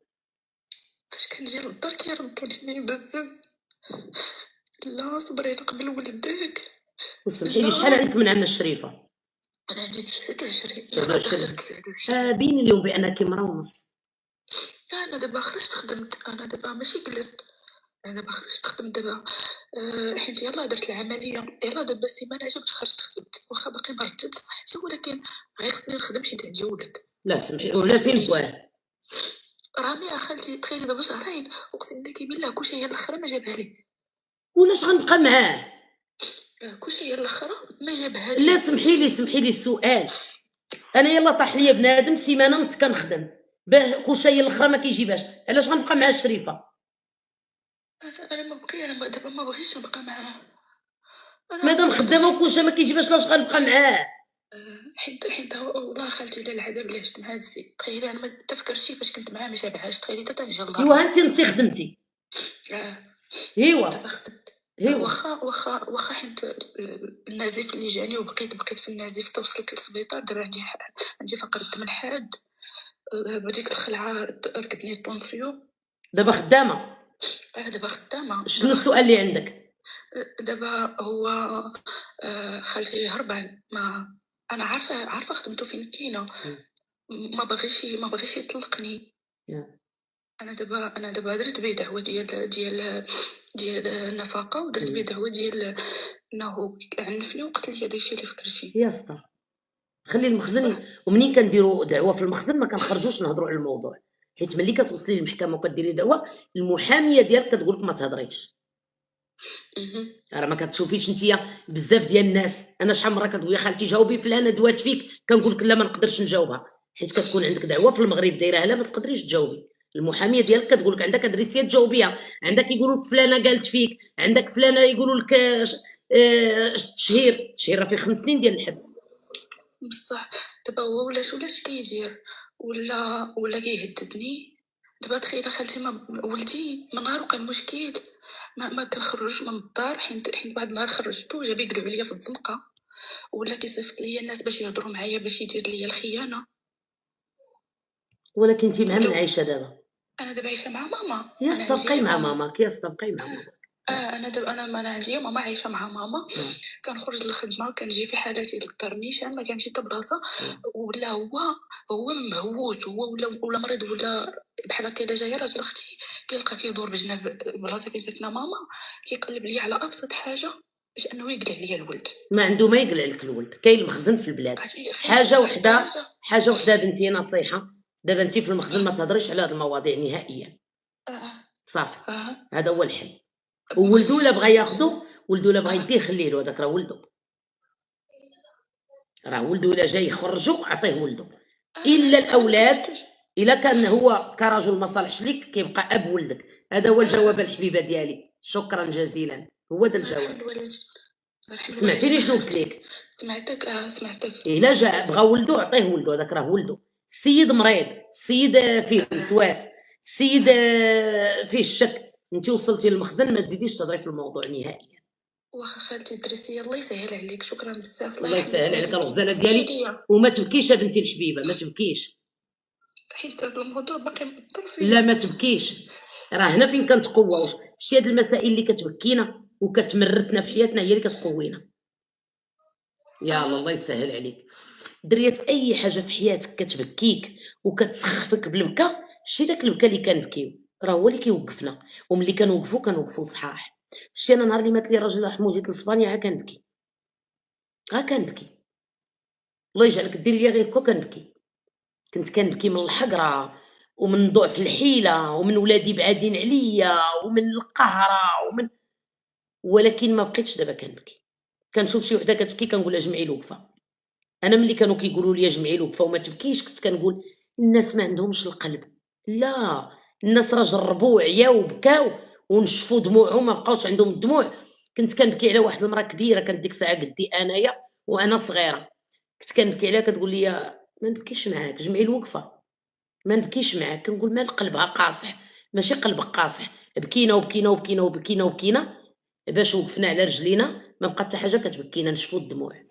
C: فاش كنجي للدار كيربطوني بزز. لا صبري قبل ولدك.
B: وسمحي لي، شحال عندك من عام الشريفه؟
C: انا عندي 29.
B: 29. بين اليوم بانك امراه ونص.
C: انا دابا خرجت خدمت، انا دابا ماشي جلست، انا دابا خرجت خدمت دابا. حيت يلاه درت العمليه، يلاه دابا السيمانه جبت خرجت خدمت، واخا باقي ما ردتش صحتي، ولكن غير خصني نخدم حيت عندي ولد.
B: لا سمحي، ولا فين بواه؟
C: رامي خالتي تخيلي دابا شهرين، اقسم لك بالله كلشي هي الاخرى ما جابها لي.
B: ولاش غنبقى معاه؟
C: كلشي هي الاخرى ما جابها لي.
B: لا سمحي لي السؤال، انا يلا طاح ليا بنادم سيمانه نت كنخدم باه كلشي هي الاخرى ما كيجيبهاش، علاش غنبقى مع الشريفه؟
C: انا ما بقي، انا دابا ما بغيتش نبقى معاه.
B: مادام خدامه وكلشي ما كيجيبهاش لاش غنبقى معاه؟
C: حيت والله خالتي لا العذاب اللي عشت مع هاد السيد. تخيلي انا ما تفكرش فاش كنت معاه ما شابهاش. تخيلي حتى تنجي لدار.
B: ايوا انت خدمتي. ايوا
C: خدمت.
B: ايوا
C: واخا حيت النزيف اللي جاني وبقيت في النزيف توصلت للسبيطار. دابا عندي فقر الدم حاد. بديك الخلعه ركبني الطونسيو.
B: دابا خدامه.
C: انا دابا خدامه.
B: شنو السؤال اللي عندك؟
C: دابا هو خالتي هربان. ما انا عارفه خدمته فين كاينه. ما بغيش يطلقني. انا دابا درت به دعوه ديال النفقه، ودرت به دعوه ديال انه عنفني وقتل لي هذا الشيء اللي فكرتي.
B: يا اسطى خلي المخزن
C: بصح
B: ومنين كنديروا دعوه في المخزن ما كنخرجوش نهضروا على الموضوع، حيت ملي كتوصلي للمحكمه وكديري دعوه المحاميه ديالك كتقول لك ما تهضريش. راه ما كتشوفيش نتيا بزاف ديال الناس، انا شحال مره كتقول لي خالتي جاوبي فلانه دوات فيك، كنقول لك لا ما نقدرش نجاوبها، حيت كتكون عندك دعوه في المغرب دايرها لا ما تقدريش تجاوبي. المحاميه ديالك كتقول لك عندك ادريسيه تجاوبيها، عندك يقولوا لك فلانه قالت فيك، عندك فلانه يقولوا لك تشهير راه فيه 5 سنين ديال الحبس.
C: بصح دابا هو ولاش كيدير ولا كيهددني. دابا تخيل خالتي ولدي من نهار وكان مشكل ما كنخرجوش من الدار، حيت بعد نهار خرجتو جا بيقلعوا عليا في الزنقه، ولا كيصيفط ليا الناس باش يهضروا معايا باش يدير ليا الخيانه.
B: ولكن انت مع من عايشه دابا؟
C: انا دابا عايشه مع ماما.
B: يا
C: انا
B: اسطى بقاي
C: عندي
B: مع
C: ماما.
B: ماماك، يا اسطى بقاي مع ماماك.
C: انا دابا انا عندي ماما عايشه مع ماما. كنخرج للخدمه، كنجي في حالاتي للدار نيشان، ما كنمشي حتى بلاصه. ولا هو مهووس، هو ولا مريض، ولا بحال هكا الا جايه راجل اختي كيلقى كيدور بجنب البلاصه فين ساكنه ماما، كيقلب لي على ابسط حاجه باش انه يقلع لي الولد.
B: ما عنده ما يقلع لك الولد، كاين المخزن في البلاد. حاجه وحده بنتي نصيحه، دابا انت في المخزن ما تهضريش على هاد المواضيع نهائيا. صافي هذا هو الحل. وولدو لا بغى ياخذو، ولدو لا بغى يديه خليه له، هذاك راه ولدو، الا جاي يخرجو عطيه ولدو. الا الاولاد الا كان هو كرجل ما صالحش ليك كيبقى اب ولدك. هذا هو الجواب الحبيبه ديالي، شكرا جزيلا، هو ده الجواب. سمعتيني شنو قلت لك؟
C: سمعتك.
B: الا جا بغى ولدو عطيه ولدو، هذاك راه ولدو. السيد مريض، السيد فيه وسواس، السيد فيه الشك، انت وصلتي للمخزن ما تزيديش تهضري في الموضوع نهائيا.
C: واخا خالتي درسي، الله يسهل عليك، شكرا بزاف.
B: الله يسهل عليك الغزاله ديالي، وما تبكيش يا بنتي الحبيبه، ما تبكيش،
C: حيت هذا الموضوع باقي مأثر فيا.
B: لا ما تبكيش، راه هنا فين كنتقواو. شتي هاد المسائل اللي كتبكينا وكتمرتنا في حياتنا هي اللي كتقوينا. يا الله يسهل عليك. دريات اي حاجه في حياتك كتبكيك وكتسخفك بالبكا، شتي داك البكا اللي كنبكيو راه هو اللي كيوقفنا، وملي كنوقفو صحاح. شتي انا نهار اللي مات لي الراجل الله يرحمو جيت لاسبانيا ها كنبكي، الله يجعلك دير لي غير هكا كنبكي. كنت كنبكي من الحقره ومن ضعف الحيله ومن ولادي بعادين عليا ومن القهره ولكن ما بقيتش دابا كنبكي. كنشوف شي وحده كتبكي كنقول لها جمعي الوقفه. انا ملي كانوا كيقولوا لي جمعي الوقفه وما تبكيش كنت كنقول الناس ما عندهمش القلب. لا، الناس راه جربوا وعياو وبكاو ونشفوا دموعهم ما بقاوش عندهم الدموع. كنت كنبكي على واحد المراه كبيره كانت ديك الساعه قدي انايا وانا صغيره، كنت كنبكي عليها كتقول لي ما نبكيش معاك جمعي الوقفه، ما نبكيش معاك. كنقول مال قلبها قاصح، ماشي قلبك قاصح. بكينا وبكينا وبكينا وبكينا وبكينا باش وقفنا على رجلينا، ما بقات حتى حاجه كتبكينا، نشفوا الدموع.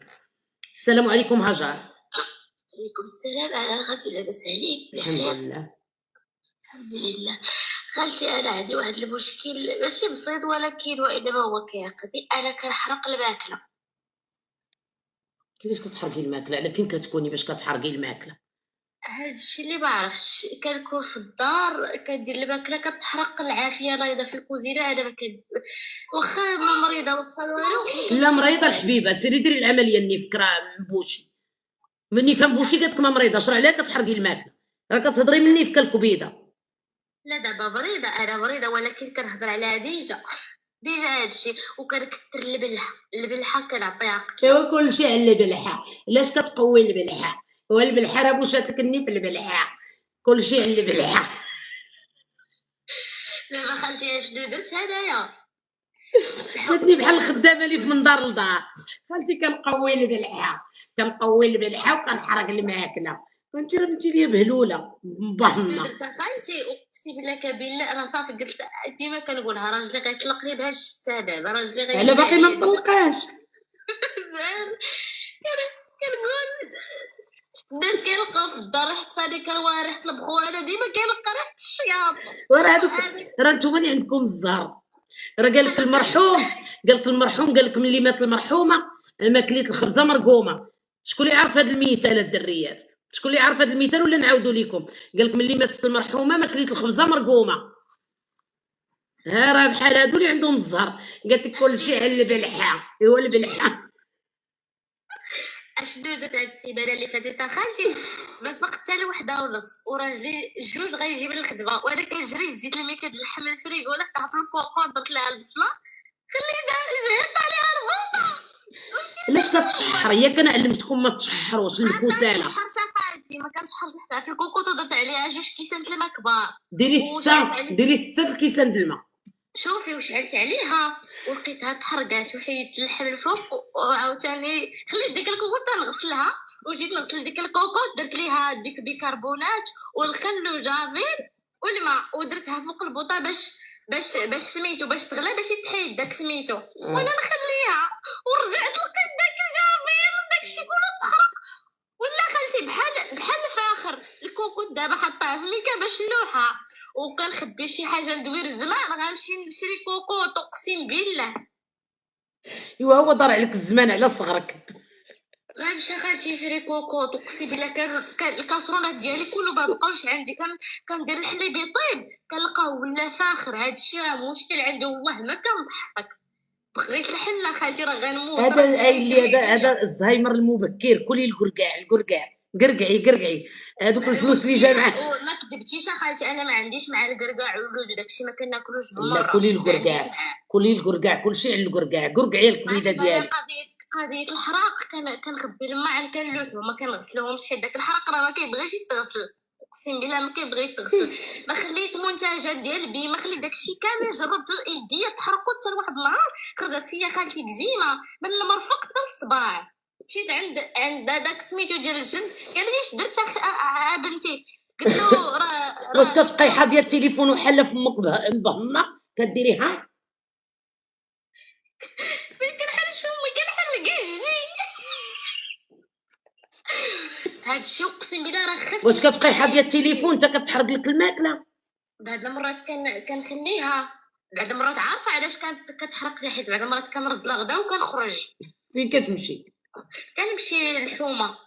B: السلام عليكم هاجر.
D: عليكم السلام. انا خالتي لاباس عليك؟
B: الحمد لله.
D: الحمد لله. خالتي انا عندي واحد المشكل ماشي بسيط ولكن وانما هو كيعقدني. انا كنحرق الماكله.
B: كيفاش كتحرقي الماكله؟ على فين كتكوني باش كتحرقي الماكله؟
D: هذا الشيء اللي ما عرفتش. كنكون في الدار كندير الماكله كتحرق العافيه نايضه في الكوزينه. انا ما واخا ما مريضه واخا والو.
B: لا مريضه الحبيبه، سيري ديري العمليه النيف راه مبوشي. مني فهم بوشي قالت لك ما مريضه، شرع عليها كتحرقي الماكله، راه كتهضري مني في كالكبيده.
D: لا دابا مريضه، انا مريضه ولكن كنهضر على ديجا هادشي. وكنكثر البلحه كنعطيها.
B: ايوا كلشي على البلحه. علاش كتقوي البلحه؟ هو البلحه راه بوشات لك النيف البلحه، كلشي على البلحه.
D: دابا خالتي شنو درت هنايا؟
B: جاتني بحال الخدامه اللي في من دار لدار. خالتي كنقوي البلحه وكنحرق الماكله. كنتي راه بنتي ليا بهلوله
D: شنو درت خالتي؟ اقسم بالله بالله راه صافي قلت ديما كنقولها راجلي غيطلقني بهاش السبب، راجلي غير
B: على باقي ما مطلقاش.
D: كنقول الناس كيلقاو في الدار ريحه صاني كروه ريحه البخور، انا ديما كنلقى ريحه الشياط.
B: وراه هذوك راه نتوما اللي عندكم الزهر. راه قال لك المرحوم قال لك ملي مات المرحومه ما كليت الخبزه مرقومه. شكون اللي يعرف هاد الميته على الدريات؟ شكون اللي عارف هذا المثال ولا نعاودو لكم؟ قال لك ملي ماتت المرحومه ما كليت الخبزه مرقومه. ها راه بحال هادو اللي عندهم الزهر، قالت لك كلشي على البلحه. ايوا البلحه.
D: اشنو درت هاد السيمانه اللي فاتت خالتي؟ ما فقت حتى لوحده ونص، وراجلي جوج غيجيب لي الخدمه وانا كنجري زيت الميكاد اللحم الفريغ ولا فتح في الكوكو درت لها البصله خليتها جهدت عليها الغوطه
B: علاش كتشحر؟ ياك انا علمتكم ما تشحروش المكوسانه.
D: حرشه خالتي ما كنتشحرش حتى في الكوكوط ودرت عليها 2 كيسان الماء كبار.
B: ديري 6 الكيسان د الماء.
D: شوفي وشعلت عليها ولقيتها تحرقات وحيدت اللحم الفوق وعاوتاني خليت ديك الكوكوط نغسلها وجيت نغسل ديك الكوكوط درت ليها ديك بيكربونات والخل وجافيل والماء ودرتها فوق البوطه باش سميتو باش تغلى باش يتحيد داك سميتو وانا نخليها ورجعت لقيت داك الجافيل داكشي كله تحرق ولا خالتي بحال الفاخر. الكوكوط دابا حطاه في ميكا باش نلوحها وكنخبي شي حاجه ندوير الزمان غنمشي نشري كوكوط اقسم بالله.
B: ايوا هو دار عليك الزمان على صغرك.
D: غنمشي خالتي نشري كوكوط اقسم بالله كان الكاسرونات ديالي كله ما بقاوش عندي كندير الحليب يطيب كنلقاه ولا فاخر. هادشي راه مشكل عنده والله ما كنضحك بغيت الحله خالتي راه غنموت.
B: هذا الزهايمر المبكر. كلي الكركاع قرقعي هذوك الفلوس اللي جا معاه.
D: ما كذبتيش خالتي انا ما عنديش مع الكركاع واللوز وداكشي ما كناكلوش
B: لا
D: بالمره.
B: كلي الكركاع كلشي على الكركاع. قرقعي الكبيده ديالك.
D: قضيه الحراق كنخبي الماء كنلوحو ما كنغسلوهمش حيت داك الحراق راه ما كيبغيش يتغسل اقسم بالله ما كيبغي يتغسل. ما خليت منتجات ديال بي ما خليت داكشي كامل جربت يديا تحرقوا حتى لواحد النهار خرجت فيا خالتي كزيمه من المرفق حتى الصباع. مشيت عند داك سميتو ديال الجن قال لي اش درت بنتي قلت له راه
B: واش كتبقاي حاضيه التليفون وحاله فمك بهنا كديريها
D: فين كنحل شومي كنحل كجي هادشي اقسم بالله راه خفت.
B: واش كتبقاي حاضيه التليفون حتى كتحرق لك الماكله؟
D: بعض المرات كنخليها بعض المرات عارفه علاش كانت كتحرق لي حيت بعض المرات كنرد الغدا وكنخرج.
B: فين كتمشي؟
D: كنمشي للحومه.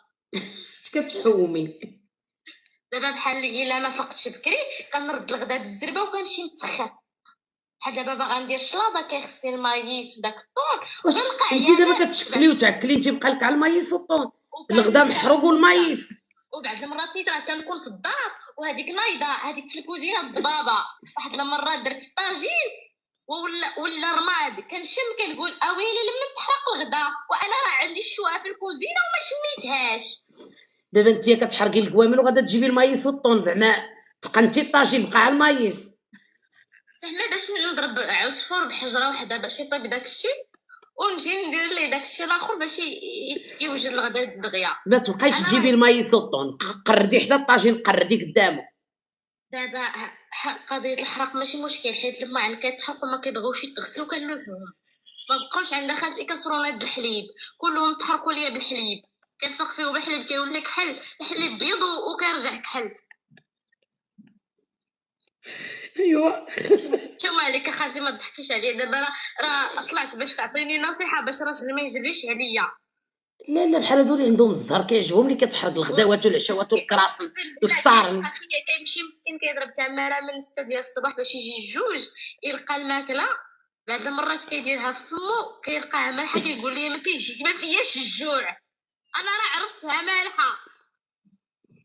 B: اش كتحومي
D: دابا بحال الا ما فقتش بكري كنرد الغدا بالزربه وكنمشي نتسخن. بحال دابا باغا ندير شلاضه كيخصني المايس وداك الطون
B: وكنلقى انت دابا كتشكلي وتعكلي تيبقى لك على المايس والطون الغدا محروق والمايس.
D: وبعض المرات نيت راه كنكون في الدار وهذيك نايضه هذيك في الكوزينه الضبابه. واحد المره درت الطاجين ولا رماد كنشم كنقول اويلي لما تحرق الغدا وانا راه عندي الشواء في الكوزينه وما شميتهاش.
B: دابا انت كتحرقي الكوامل وغادا تجيبي المايس والطون زعما تقنتي الطاجين بقى على المايس
D: زعما باش نضرب عصفور بحجره واحده باش يطيب داكشي ونجي ندير ليه داكشي الاخر باش يوجد الغدا دغيا.
B: ما تبقايش تجيبي المايس والطون قردي حتى الطاجين قردي قدامه.
D: دابا قضيه الحرق ماشي مشكل حيت لما عن كيتحرقوا ما كيبغيوش يتغسلوا كنلوحوهم. ما بقاوش عند خالتي كسرونات بالحليب كلهم تحرقوا ليا بالحليب كنفق فيه بالحليب كيولي كحل الحليب بيض وكيرجع كحل.
B: ايوا
D: شو مالك خالتي ما تضحكيش عليا دابا راه طلعت باش تعطيني نصيحه باش راجلي ما يجريش عليا.
B: لا بحال هادو اللي عندهم الزهر كيعجبهم اللي كتحرق الغداوات والعشاوات والكراسن الكسارن.
D: كيمشي مسكين كيضرب تماره من 6 ديال الصباح باش يجي جوج يلقى الماكله. بعض المرات كيديرها في فمو كيلقاها مالحه كيقول لي ما كيجي ما فياش الجوع. انا راه عرفتها مالحه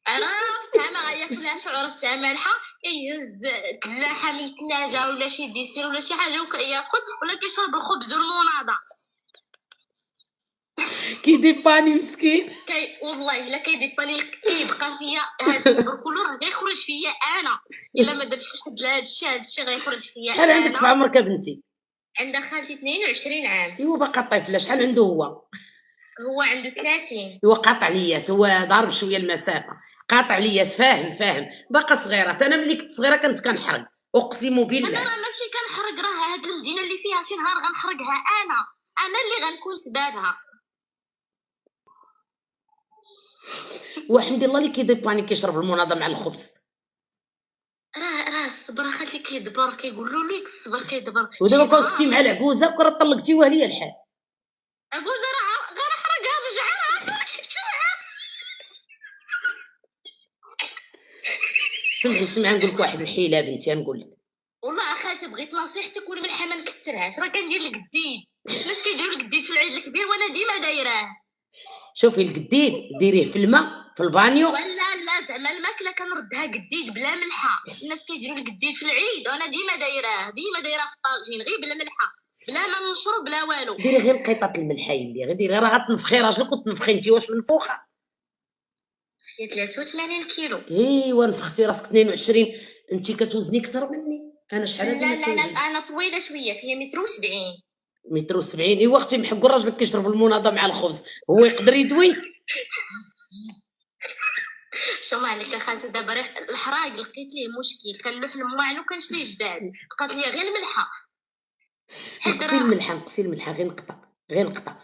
D: عرفتها ما غياكلهاش عرفتها مالحه كيهز تلاحه من الثلاجه ولا شي ديسير ولا شي حاجه وكياكل ولا كيشرب الخبز والمناضه
B: كيديباني مسكين.
D: والله الا كيديباني كيبقى فيا هاد الصبر كله راه غيخرج فيا انا الا ما درتش الحد لهاد الشيء غيخرج فيا.
B: شحال عندك في عمرك بنتي؟
D: عندها خالتي 22 عام.
B: ايوا باقا طفله. شحال عنده
D: هو عنده 30.
B: ايوا قاطع لياس هو ضارب شويه المسافه قاطع لياس فاهم باقا صغيره. انا ملي كنت صغيره كنت كنحرق اقسم بالله.
D: انا راه ماشي كنحرق راه هاد المدينه اللي فيها شي نهار غنحرقها انا اللي غنكون سبابها.
B: وحمد الله اللي كيديباني كيشرب المناضه مع الخبز.
D: راه الصبر خالتي كيدبر كيقولوا لك الصبر كيدبر.
B: ودابا كنتي مع العكوزه كره طلقتي وهي الحال.
D: عكوزه راه غنحرقها بجعرها
B: سمعي نقول لك واحد الحيله بنتي، نقول لك
D: والله خالتي بغيت نصيحتك والملحه ما نكثرهاش، راه كندير القديد، الناس كيديروا القديد في العيد الكبير وانا ديما دايراه.
B: شوفي القديد ديريه في الماء في البانيو.
D: لا زعما الماكله كنردها قديد بلا ملحه، الناس كيديروا القديد في العيد وانا ديما دايراه في الطاجين غير بلا ملحه، بلا ما نشرب بلا والو.
B: ديري غير قطعه الملحه اللي غير ديري، راه غتنفخي راجلك وتنفخي انت، واش منفوخه؟
D: هي 83 كيلو.
B: ايوا نفختي راسك 22، انت كتوزني اكثر مني، انا شحال هادي
D: لا انا طويله شويه، فيها 170
B: متر و70. ايوا اختي محقو راجلك كيشرب المناضه مع الخبز، هو يقدر يدوي.
D: شو مالك خالتو دابا الحراق لقيت ليه مشكل، كنلوح الماعن وكنشري جداد، بقات لي غير الملحه.
B: نقصي الملحه غير نقطه.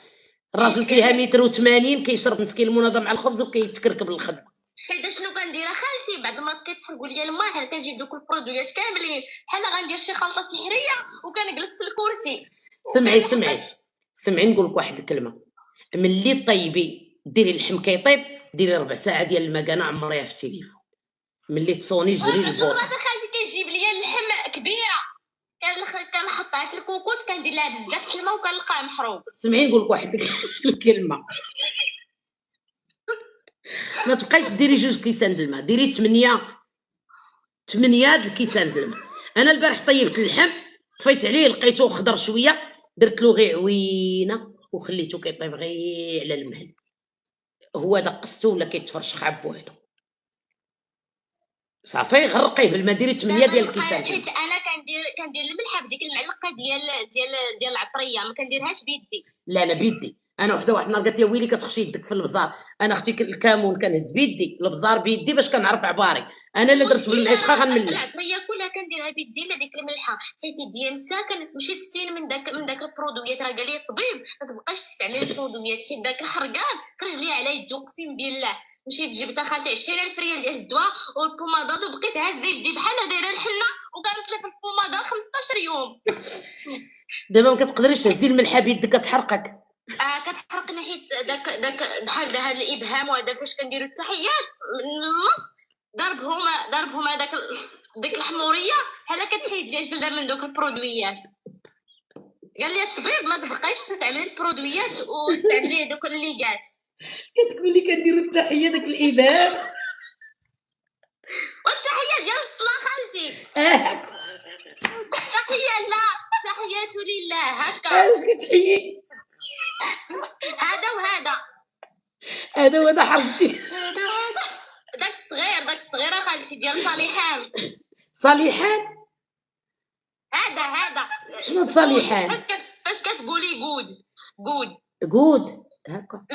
B: الراجل فيها 180 كيشرب مسكين المناضه مع الخبز وكيتكركب الخدمه.
D: حيت شنو كندير خالتي بعد ما كيتحرقوا ليا الماعن كنجيب دوك البرودويات كاملين بحال غندير شي خلطه سحريه وكنجلس في الكرسي.
B: سمعي نقول لك واحد الكلمه، ملي طيبي ديري اللحم كيطيب ديري ربع ساعه ديال المكانه عمريها في التليفون، ملي تصوني جري البوط.
D: مرات خالتي كيجيب ليا اللحم كبيره كنحطها في الكوكوط كندير لها بزاف الماء وكنلقاه محروق.
B: سمعي نقول لك واحد الكلمه، ما تبقايش ديري 2 كيسان د الماء، ديري 8 د الكيسان د الماء. انا البارح طيبت اللحم طفيت عليه لقيته خضر شويه، درت له غير عوينه وخليته كيطيب غير على المهل، هو دقسته ولا كيتفرشخ عبوحدو صافي غرقيه بالماء. ديري 8 ديال الكيسان.
D: حيت انا كندير الملحه بديك المعلقه ديال العطريه، ما كنديرهاش بيدي.
B: لا انا بيدي، انا واحد النهار قالت لي ويلي كتخشي يدك في البزار، انا اختي الكامون كنهز بيدي، البزار بيدي باش كنعرف عباري، انا اللي درت بالمعشقه غنملح.
D: العطريه كلها كنديرها بيدي الا ديك الملحه، حيت يدي مساكن مشيت تستين من داك البرودويات، راه قال لي الطبيب ما تبقاش تستعمل البرودويات حيت داك الحرقان خرج لي على يدي اقسم بالله. مشيت جبت خالتي 20,000 ريال ديال الدواء والبومادات وبقيت هازه يدي بحال دايره الحنه وكانت لي في البوماده 15 يوم.
B: دابا ما كتقدريش تهزي الملحه بيدك كتحرقك.
D: كتحرقني حيت داك بحال هذا الابهام وهذا فاش كنديروا التحيات من النص ضربهم ديك الحموريه بحال كتحيد لي جلده من دوك البرودويات. قال لي الطبيب ما تبقايش تستعملي البرودويات واستعملي دوك الليغات.
B: قالت ملي كنديروا التحيه داك الابهام
D: والتحيه ديال الصلاه خالتي. تحيه لا تحيات لله هكا.
B: علاش كتحيي
D: هذا وهذا
B: حرقتي.
D: داك الصغيره خالتي ديال
B: صالحان
D: هذا
B: شنو صالحان؟
D: فاش كتقولي
B: جود هكا.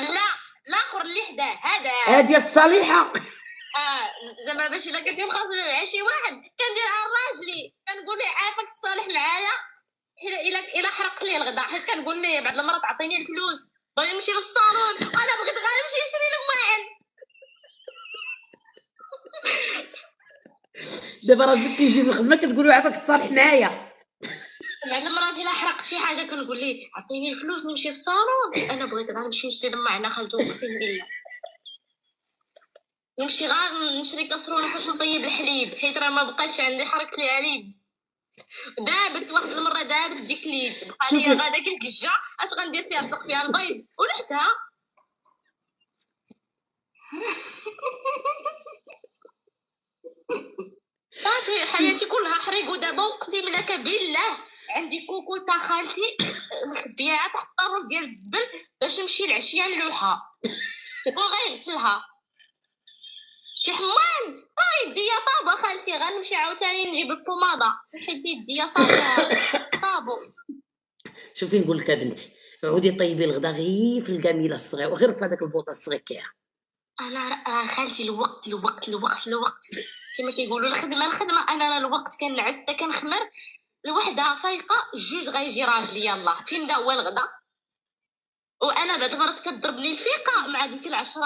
D: لا اخر اللي حداه هذا
B: ديال صالحه.
D: زعما باش الا كنت مخاصم مع شي واحد كنديرها لراجلي، كنقول له عافاك تصالح معايا الا حرقت ليه الغداء، حيت كنقول ليه بعد المرات عطيني الفلوس بغيت نمشي للصالون انا بغيت غير نمشي نشري الماعن.
B: دابا راجلك كيجي من الخدمه كتقول له عافاك تصالح معايا.
D: بعد المرات الا حرقت شي حاجه كنقول ليه عطيني الفلوس نمشي للصالون انا بغيت غير نمشي نشري الماعن خالتو اقسم بالله. نمشي غير نشري كاسرونه باش نطيب الحليب حيت راه ما بقاتش عندي حركت ليها اليد. دابت واحد المره دابت ديك اليد بقى لي غا داك الكجه اش غندير فيها نسلق فيها البيض ولحتها. صافي حياتي كلها حريق. ودابا اقسم لك بالله عندي كوكوطه خالتي مخبيها تحت الطاروف ديال الزبل باش نمشي العشيه نلوحها وغيغسلها. سي حمان يديا طابه خالتي غنمشي عاوتاني نجيب البوماده حيت يديا صافي طابو.
B: شوفي نقول لك بنتي عودي طيبي الغدا غير في الكاميله الصغير وغير في هذاك البوطه الصغير كيها.
D: انا خالتي الوقت كما كيقولوا الخدمه انا الوقت كنعس حتى كنخمر الوحده فايقه جوج غيجي راجلي يلاه فين دا هو الغدا. وانا بعد مرات كضربني الفيقه مع ديك 10:30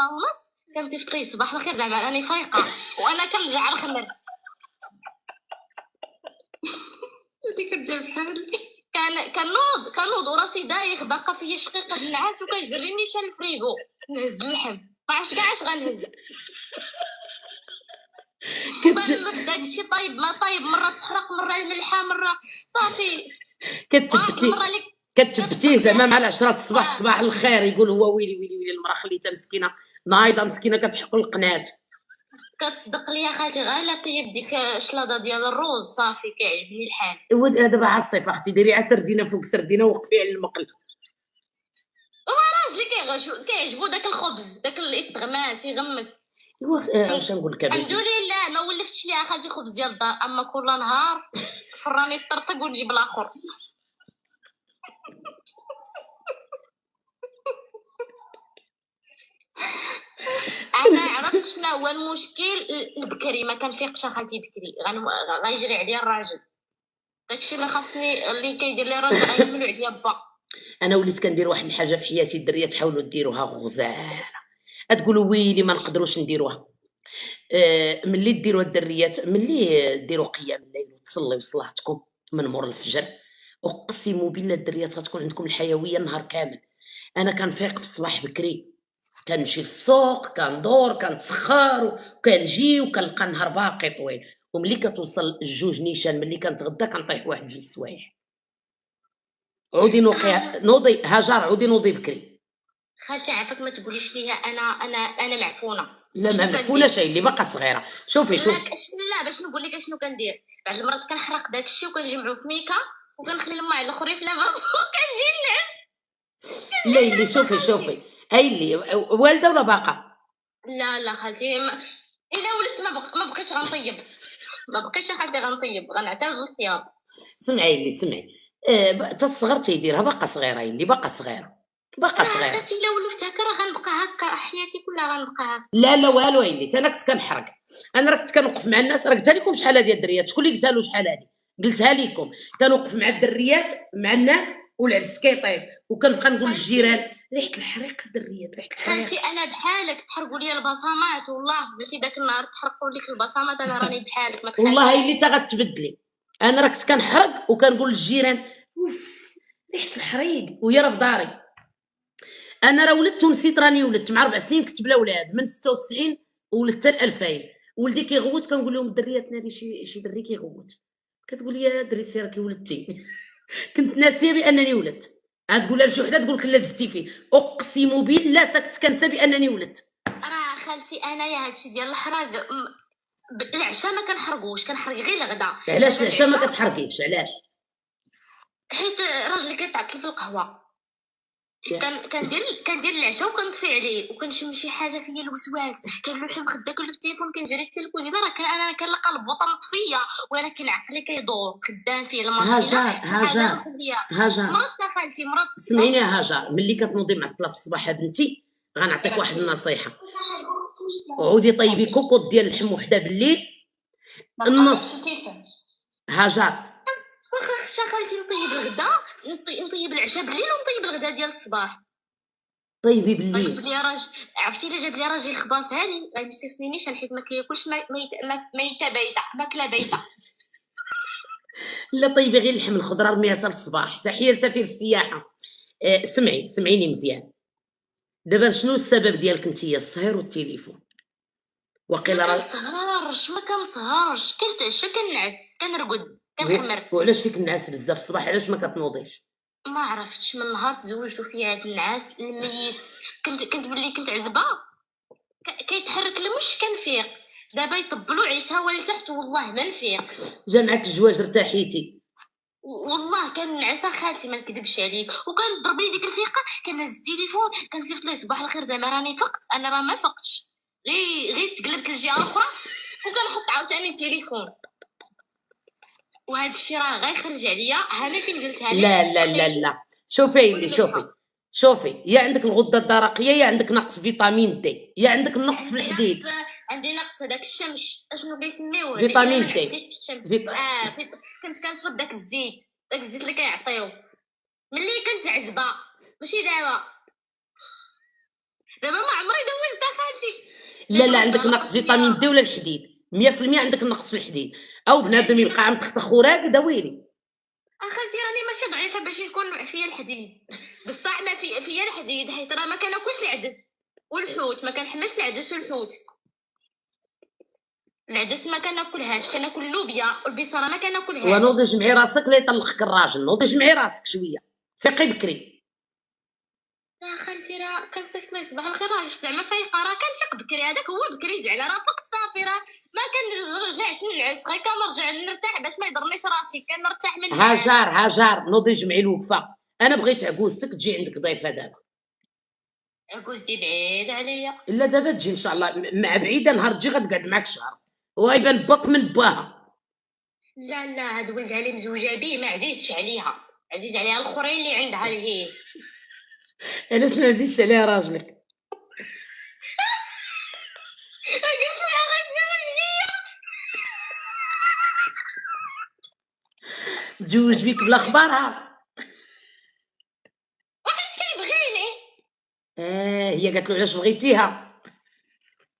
D: كنصيفط ليه صباح الخير زعما راني فايقه وانا كنرجع نخمر. انت كدير بحالي كنوض وراسي دايخ باقا فيا شقيقه النعاس وكنجريني شال الفريغو نهز اللحم ما عرفتش كاع اش غنهز.
B: كت
D: داكشي طايب ما طايب، مرة تحرق، مرة الملحة، مرة صافي.
B: كتبتي
D: مرة لك
B: كتبتيه زعما مع العشرة الصباح
D: آه.
B: صباح الخير، يقول هو ويلي ويلي ويلي المراه خليتها مسكينه نايضه مسكينه كتحقن القنات.
D: كتصدق ليا خالتي غير لا طيب ديك شلاضه ديال الروز صافي كيعجبني الحال.
B: دابا على الصيف اختي ديري على سردينه فوق سردينه ووقفي على المقل.
D: راجلي كيعجبو داك الخبز داك الطغماس يغمس.
B: واش نقول لك
D: الحمد
B: بنتي،
D: لله ما ولفتش ليها خالتي خبز ديال الدار، اما كل نهار فراني طرطق ونجيب الاخر. انا عرفت شنو هو المشكل، البكري ما كنفيقش خالتي بكري، غيجري عليا الراجل. داكشي اللي خاصني اللي كيدير لي الراجل غيعملو عليا با.
B: انا وليت كندير واحد الحاجه في حياتي، الدريه تحاولوا ديروها غزاله، تقولوا ويلي ما نقدروش نديروها. ملي ديروها الدريات، ملي ديروا قيام الليل وتصليو صلاتكم من مور الفجر، اقسم بالله الدريات غتكون عندكم الحيويه النهار كامل. انا كنفيق في الصباح بكري، كنمشي للسوق، كندور، كنتسخر وكنجي وكنلقى النهار باقي طويل. وملي كتوصل الجوج نيشان ملي كنتغدى كنطيح واحد جوج سوايع. عودي نوضي هاجر، عودي نوضي بكري.
D: خالتي عافاك ما تقوليش ليا انا معفونه.
B: لا
D: شنو
B: ما
D: كندير؟
B: معفونه شي اللي باقا صغيره. شوفي
D: لا باش نقول لك شنو كندير. بعض المرات كنحرق داكشي وكنجمعو في ميكا وكنخلي الماء على الاخرين في لافابو وكنجي نعس.
B: لا اللي شوفي اي اللي والده ولا باقا.
D: لا خالتي الا ولدت ما بقيتش غنطيب، ما بقيتش خالتي غنطيب، غنعتزل الطياب.
B: سمعي تا الصغر تيديرها باقا صغيره، اللي باقا صغيره
D: خالتي الا ولفت هكا راه غنبقى هكا حياتي كلها غنبقى هكا.
B: لا والو اللي انا كنت كنحرق. انا راه كنت كنوقف مع الناس، راه قلتها لكم شحال هادي الدريات، شكون اللي قلتها له شحال هادي؟ قلتها لكم. كنوقف مع الدريات مع الناس والعدس كيطيب وكنبقى نقول للجيران ريحه الحريق الدريات ريحه الحريق.
D: خالتي انا بحالك تحرقوا لي البصمات، والله بلاتي داك النهار تحرقوا لك البصمات انا راني بحالك ما تخافيش.
B: والله اللي تا غتبدلي. انا راه كنت كنحرق وكنقول للجيران اوف ريحه الحريق وهي راه في داري. انا راه ولدت ونسيت راني ولدت مع 4 سنين كنت بلا ولاد، من 96 ولدت حتى 2000. ولدي كيغوت كنقول لهم الدريات ناري شي دري كيغوت، كتقول لي يا دري سي راكي ولدتي. كنت ناسيه بانني ولدت. تقول لها شي وحده تقول لك لا زدتي فيه، اقسم بالله تا كنت كنسى بانني ولدت.
D: راه خالتي انايا هادشي ديال الحراق العشاء ما كنحرقوش، كنحرق غير الغدا.
B: علاش العشاء ما كتحرقيش؟ علاش؟
D: حيت راجلي كيتعطل في القهوه. كندير العشاء وكنطفي عليه وكنشم شي حاجه فيا الوسواس، كنلوح مخده كله في التليفون، كنجري حتى الكوزينه، راه انا كنلقى البوطه مطفيه ولكن عقلي كيدور خدام فيه الماشينه.
B: هاجر
D: مرضت خالتي مرضت.
B: سمعيني يا هاجر، ملي كتنوضي معطله في الصباح بنتي غنعطيك واحد النصيحه. عودي طيبي كوكوط ديال اللحم وحده بالليل النص. هاجر
D: واخا خشا خالتي نطيب الغدا نطيب العشاء بالليل ونطيب الغدا ديال الصباح.
B: طيبي بالليل.
D: جاب لي راجل، عرفتي الا جاب لي راجل خبار ثاني ما يصيفطنيش حيت ما كياكلش ميته بايته ماكله بايته.
B: لا طيبي غير اللحم الخضره رميها حتى الصباح. تحيه لسفير السياحه. سمعيني مزيان. دابا شنو السبب ديالك نتيا؟ السهر والتليفون. وقيل راه
D: ما كنسهرش كنتعشى كنعس كنرقد كنخمر.
B: وعلاش فيك النعاس بزاف الصباح؟ علاش ما كتنوضيش؟
D: ما عرفتش، من نهار تزوجتو فيا هاد النعاس الميت. كنت ملي كنت عزبه كيتحرك المش كنفيق، دابا يطبلوا عيساوه لتحت والله ما نفيق.
B: جا معاك الجواج ارتاحيتي؟
D: والله كنعس خالتي ما نكذبش عليك، وكنضرب لي ديك الفيقه كنهز التليفون كنصيفط ليه صباح الخير زعما راني فقت. انا راه ما فقتش، غير تقلبت للجهه الاخرى وكنحط عاوتاني التليفون. وهذا الشيء راه غيخرج عليا. انا فين قلتها لك؟
B: لا شوفي يا عندك الغده الدرقيه يا عندك نقص فيتامين دي يا عندك نقص في الحديد.
D: عندي نقص هذاك الشمس اشنو كيسميوه
B: فيتامين دي.
D: كنت كنشرب داك الزيت اللي كيعطيو ملي كنت عزبه ماشي دابا ما عمري دوزت خالتي.
B: لا عندك نقص فيتامين دي ولا الحديد 100% عندك نقص في الحديد. او بنادم يبقى عم تختخ وراك داويري.
D: اخالتي راني ماشي ضعيفه باش يكون فيا الحديد، بصح ما فيا الحديد حيت راه ما كناكلش العدس والحوت، ما كنحماش العدس والحوت. العدس ما كناكلهاش، كناكل اللوبيا والبصاره ما كناكلهاش.
B: ونوضي جمعي راسك لا يطلقك الراجل، نوضي جمعي راسك شويه، فيقي بكري.
D: خالتي راه كنصيفط ليه صباح الخير، راه زعما فايقه، راه كنفيق بكري، هذاك هو بكري زعما راه فقت صافي، راه ما كنرجعش ننعس، غير كنرجع نرتاح باش ما يضرنيش راسي، كنرتاح من بعد.
B: هاجر نوضي جمعي الوقفه، انا بغيت عكوزتك تجي عندك ضيفه دابا.
D: عكوزتي بعيد عليا.
B: الا دابا تجي ان شاء الله، مع بعيده نهار تجي غتقعد معاك شهر وغيبان باك من باها.
D: لا هاد ولدها اللي مزوجه بيه ما عزيزش عليها، عزيز عليها الاخرين اللي عندها اللي هي.
B: علاش ما زيدش عليها راجلك؟
D: قلت لها غنتزوج بيا.
B: تزوج بيك بلا خبارها.
D: وعلاش كيبغيني؟
B: هي قالت له علاش بغيتيها؟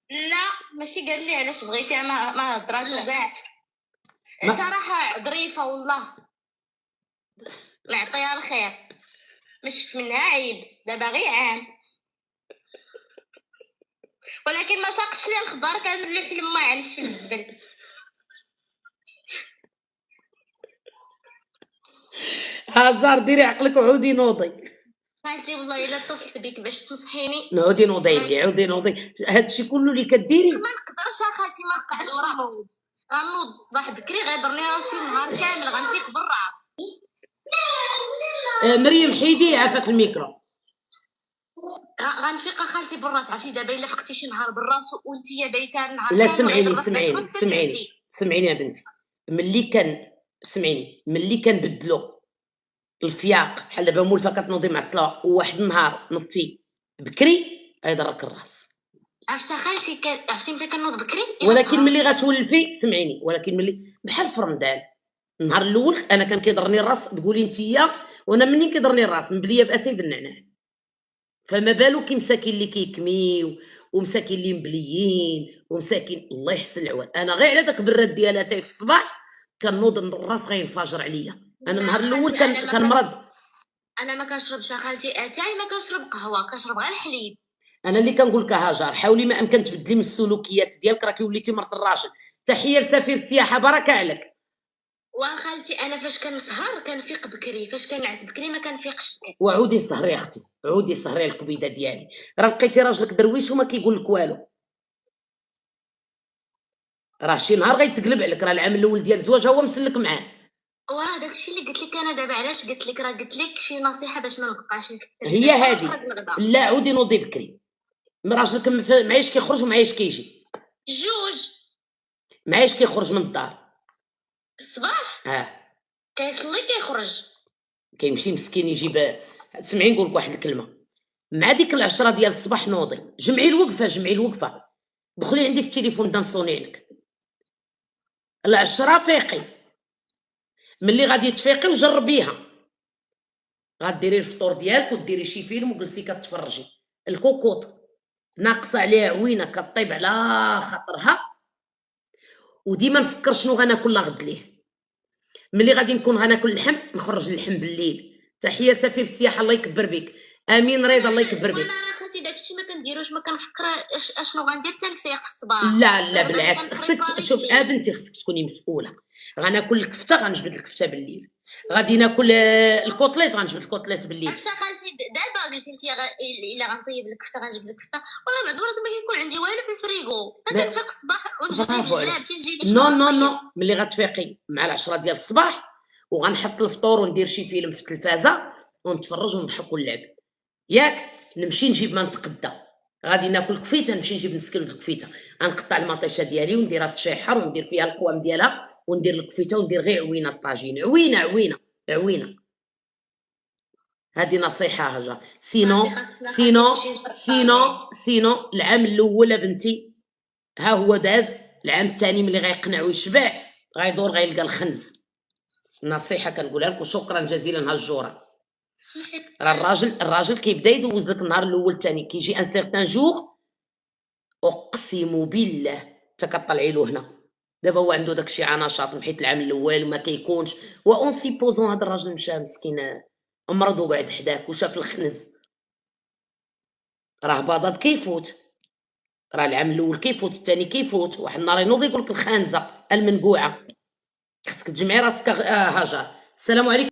D: لا ماشي قال لي علاش بغيتيها، ما هضراتو كاع. صراحه ظريفه والله، الله يعطيها الخير، ما شفت منها عيب، دابا غير عام، ولكن ما ساقش لي الخبار، كان اللي في لما عنف في الزبل.
B: هاجر ديري عقلك وعودي نوضي.
D: خالتي والله الا اتصلت بك باش تنصحيني.
B: نعودي نوضي لي، عودي نوضي، هادشي كله اللي كديري.
D: ما نقدرش خالتي، ما نقعدش نوض، غنوض الصباح بكري غيضرني راسي نهار كامل، غنفيق بالراس.
B: مريم حيدي عافاك الميكرو.
D: غنفيق خالتي بالراس، عرفتي دابا الا فقتي شي نهار بالراس وانتي بايته نهار
B: لا
D: كامل
B: سمعيني يا بنتي، ملي كنبدلو الفياق بحال دابا مولفه كتنوضي معطله وواحد النهار نضتي بكري غيضرك الراس.
D: عرفتي خالتي عرفتي متى كنوض بكري،
B: ولكن ملي غتولفي سمعيني، ولكن ملي بحال في رمضان النهار الاول انا كان كيضرني الراس، تقولي نتيا، وانا منين كيضرني الراس من بليه باتاي بالنعناع، فما بالو كي مساكين اللي كيكميو ومساكين اللي مبليين ومساكين الله يحسن العوان. انا غير على داك البراد ديالها تاي في الصباح كنوض الراس غينفجر عليا. انا النهار الاول كان مرض.
D: انا ما كنشربش خالتي اتاي، ما كنشرب قهوه، كنشرب غير الحليب.
B: انا اللي كنقول لك هاجر، حاولي ما امكن تبدلي من السلوكيات ديالك، راكي وليتي مرت الراجل. تحيه لسفير السياحه، بركه عليك.
D: وخالتي انا فاش كنسهر كنفيق بكري، فاش كنعس بكري ما كنفيقش بكري.
B: وعودي سهري يا اختي، عودي سهري الكبيده ديالي، راه لقيتي راجلك درويش وما كيقول لك والو، راه شي نهار غيتقلب عليك، راه العام الاول ديال الزواج هو مسلك معاه.
D: وراه داكشي اللي قلت لك انا دابا، علاش قلت لك، راه قلت لك شي نصيحه باش ما نبقاش نكثر
B: هي هذه. لا عودي نوضي بكري، راجلك معايش كيخرج ومعايش كيجي،
D: جوج
B: معايش كيخرج من الدار
D: الصباح، كيصلي كيخرج،
B: كيمشي مسكين يجيب. سمعي نقول لك واحد الكلمه، مع ديك العشرة ديال الصباح نوضي، جمعي الوقفه، دخلي عندي في التليفون دنصوني لك العشرة فيقي، ملي غادي تفيقي وجربيها، غديري الفطور ديالك وديري شي فيلم وجلسي كتفرجي. الكوكوط ناقصه عليه عوينه كطيب على خاطرها، وديما نفكر شنو غناكل غد ليه. ملي غادي نكون غناكل اللحم نخرج اللحم بالليل. تحيه سفير السياحه الله يكبر بك. امين رضا الله يكبر بك.
D: انا خالتي داكشي ما كنديروش، ما كنفكر اشنو غندير حتى الفيق الصباح.
B: لا بالعكس، خصك شوف بنتي، خصك تكوني مسؤوله. غناكل الكفته، غنجبد الكفته بالليل، غادي ناكل الكوطليط، غنجبد الكوطليط بالليل.
D: حتى خالتي دابا قلتي انت الا غنطيب الكفته غنجبد الكفته، والله بعد مرات ما كيكون عندي والو في الفريغو، حتى كنفيق الصباح ونجيب الجلاب تنجي باش
B: نو ملي غتفيقي مع العشرة ديال الصباح وغنحط الفطور وندير شي فيلم في التلفازه ونتفرج ونضحك ونلعب، ياك نمشي نجيب ما نتقدى، غادي ناكل كفيته، نمشي نجيب نسكر الكفيته، غنقطع المطيشه ديالي ونديرها تشيحر وندير فيها القوام ديالها وندير الكفيته وندير غير عوينه الطاجين، عوينه. هذه نصيحه هاجر. سينو العام الاول بنتي ها هو داز، العام الثاني ملي غيقنع ويشبع غيدور غيلقى الخنز. نصيحه كنقولها لك، وشكرا جزيلا هالجوره. راه الراجل كيبدا يدوز لك النهار الاول الثاني، كيجي ان سيغتان جوغ اقسم بالله كطلعي له هنا. دابا هو عنده داكشي نشاط حيت العام الاول وما كيكونش، اون سيبوزون هذا الراجل مشى مسكين مرض وقعد حداك وشاف الخنز، راه باضات كيفوت، راه العام الاول كيفوت الثاني كيفوت، واحد النهار ينوض يقول لك الخانزه المنقوعه. خاصك تجمعي راسك هاجر. السلام عليكم.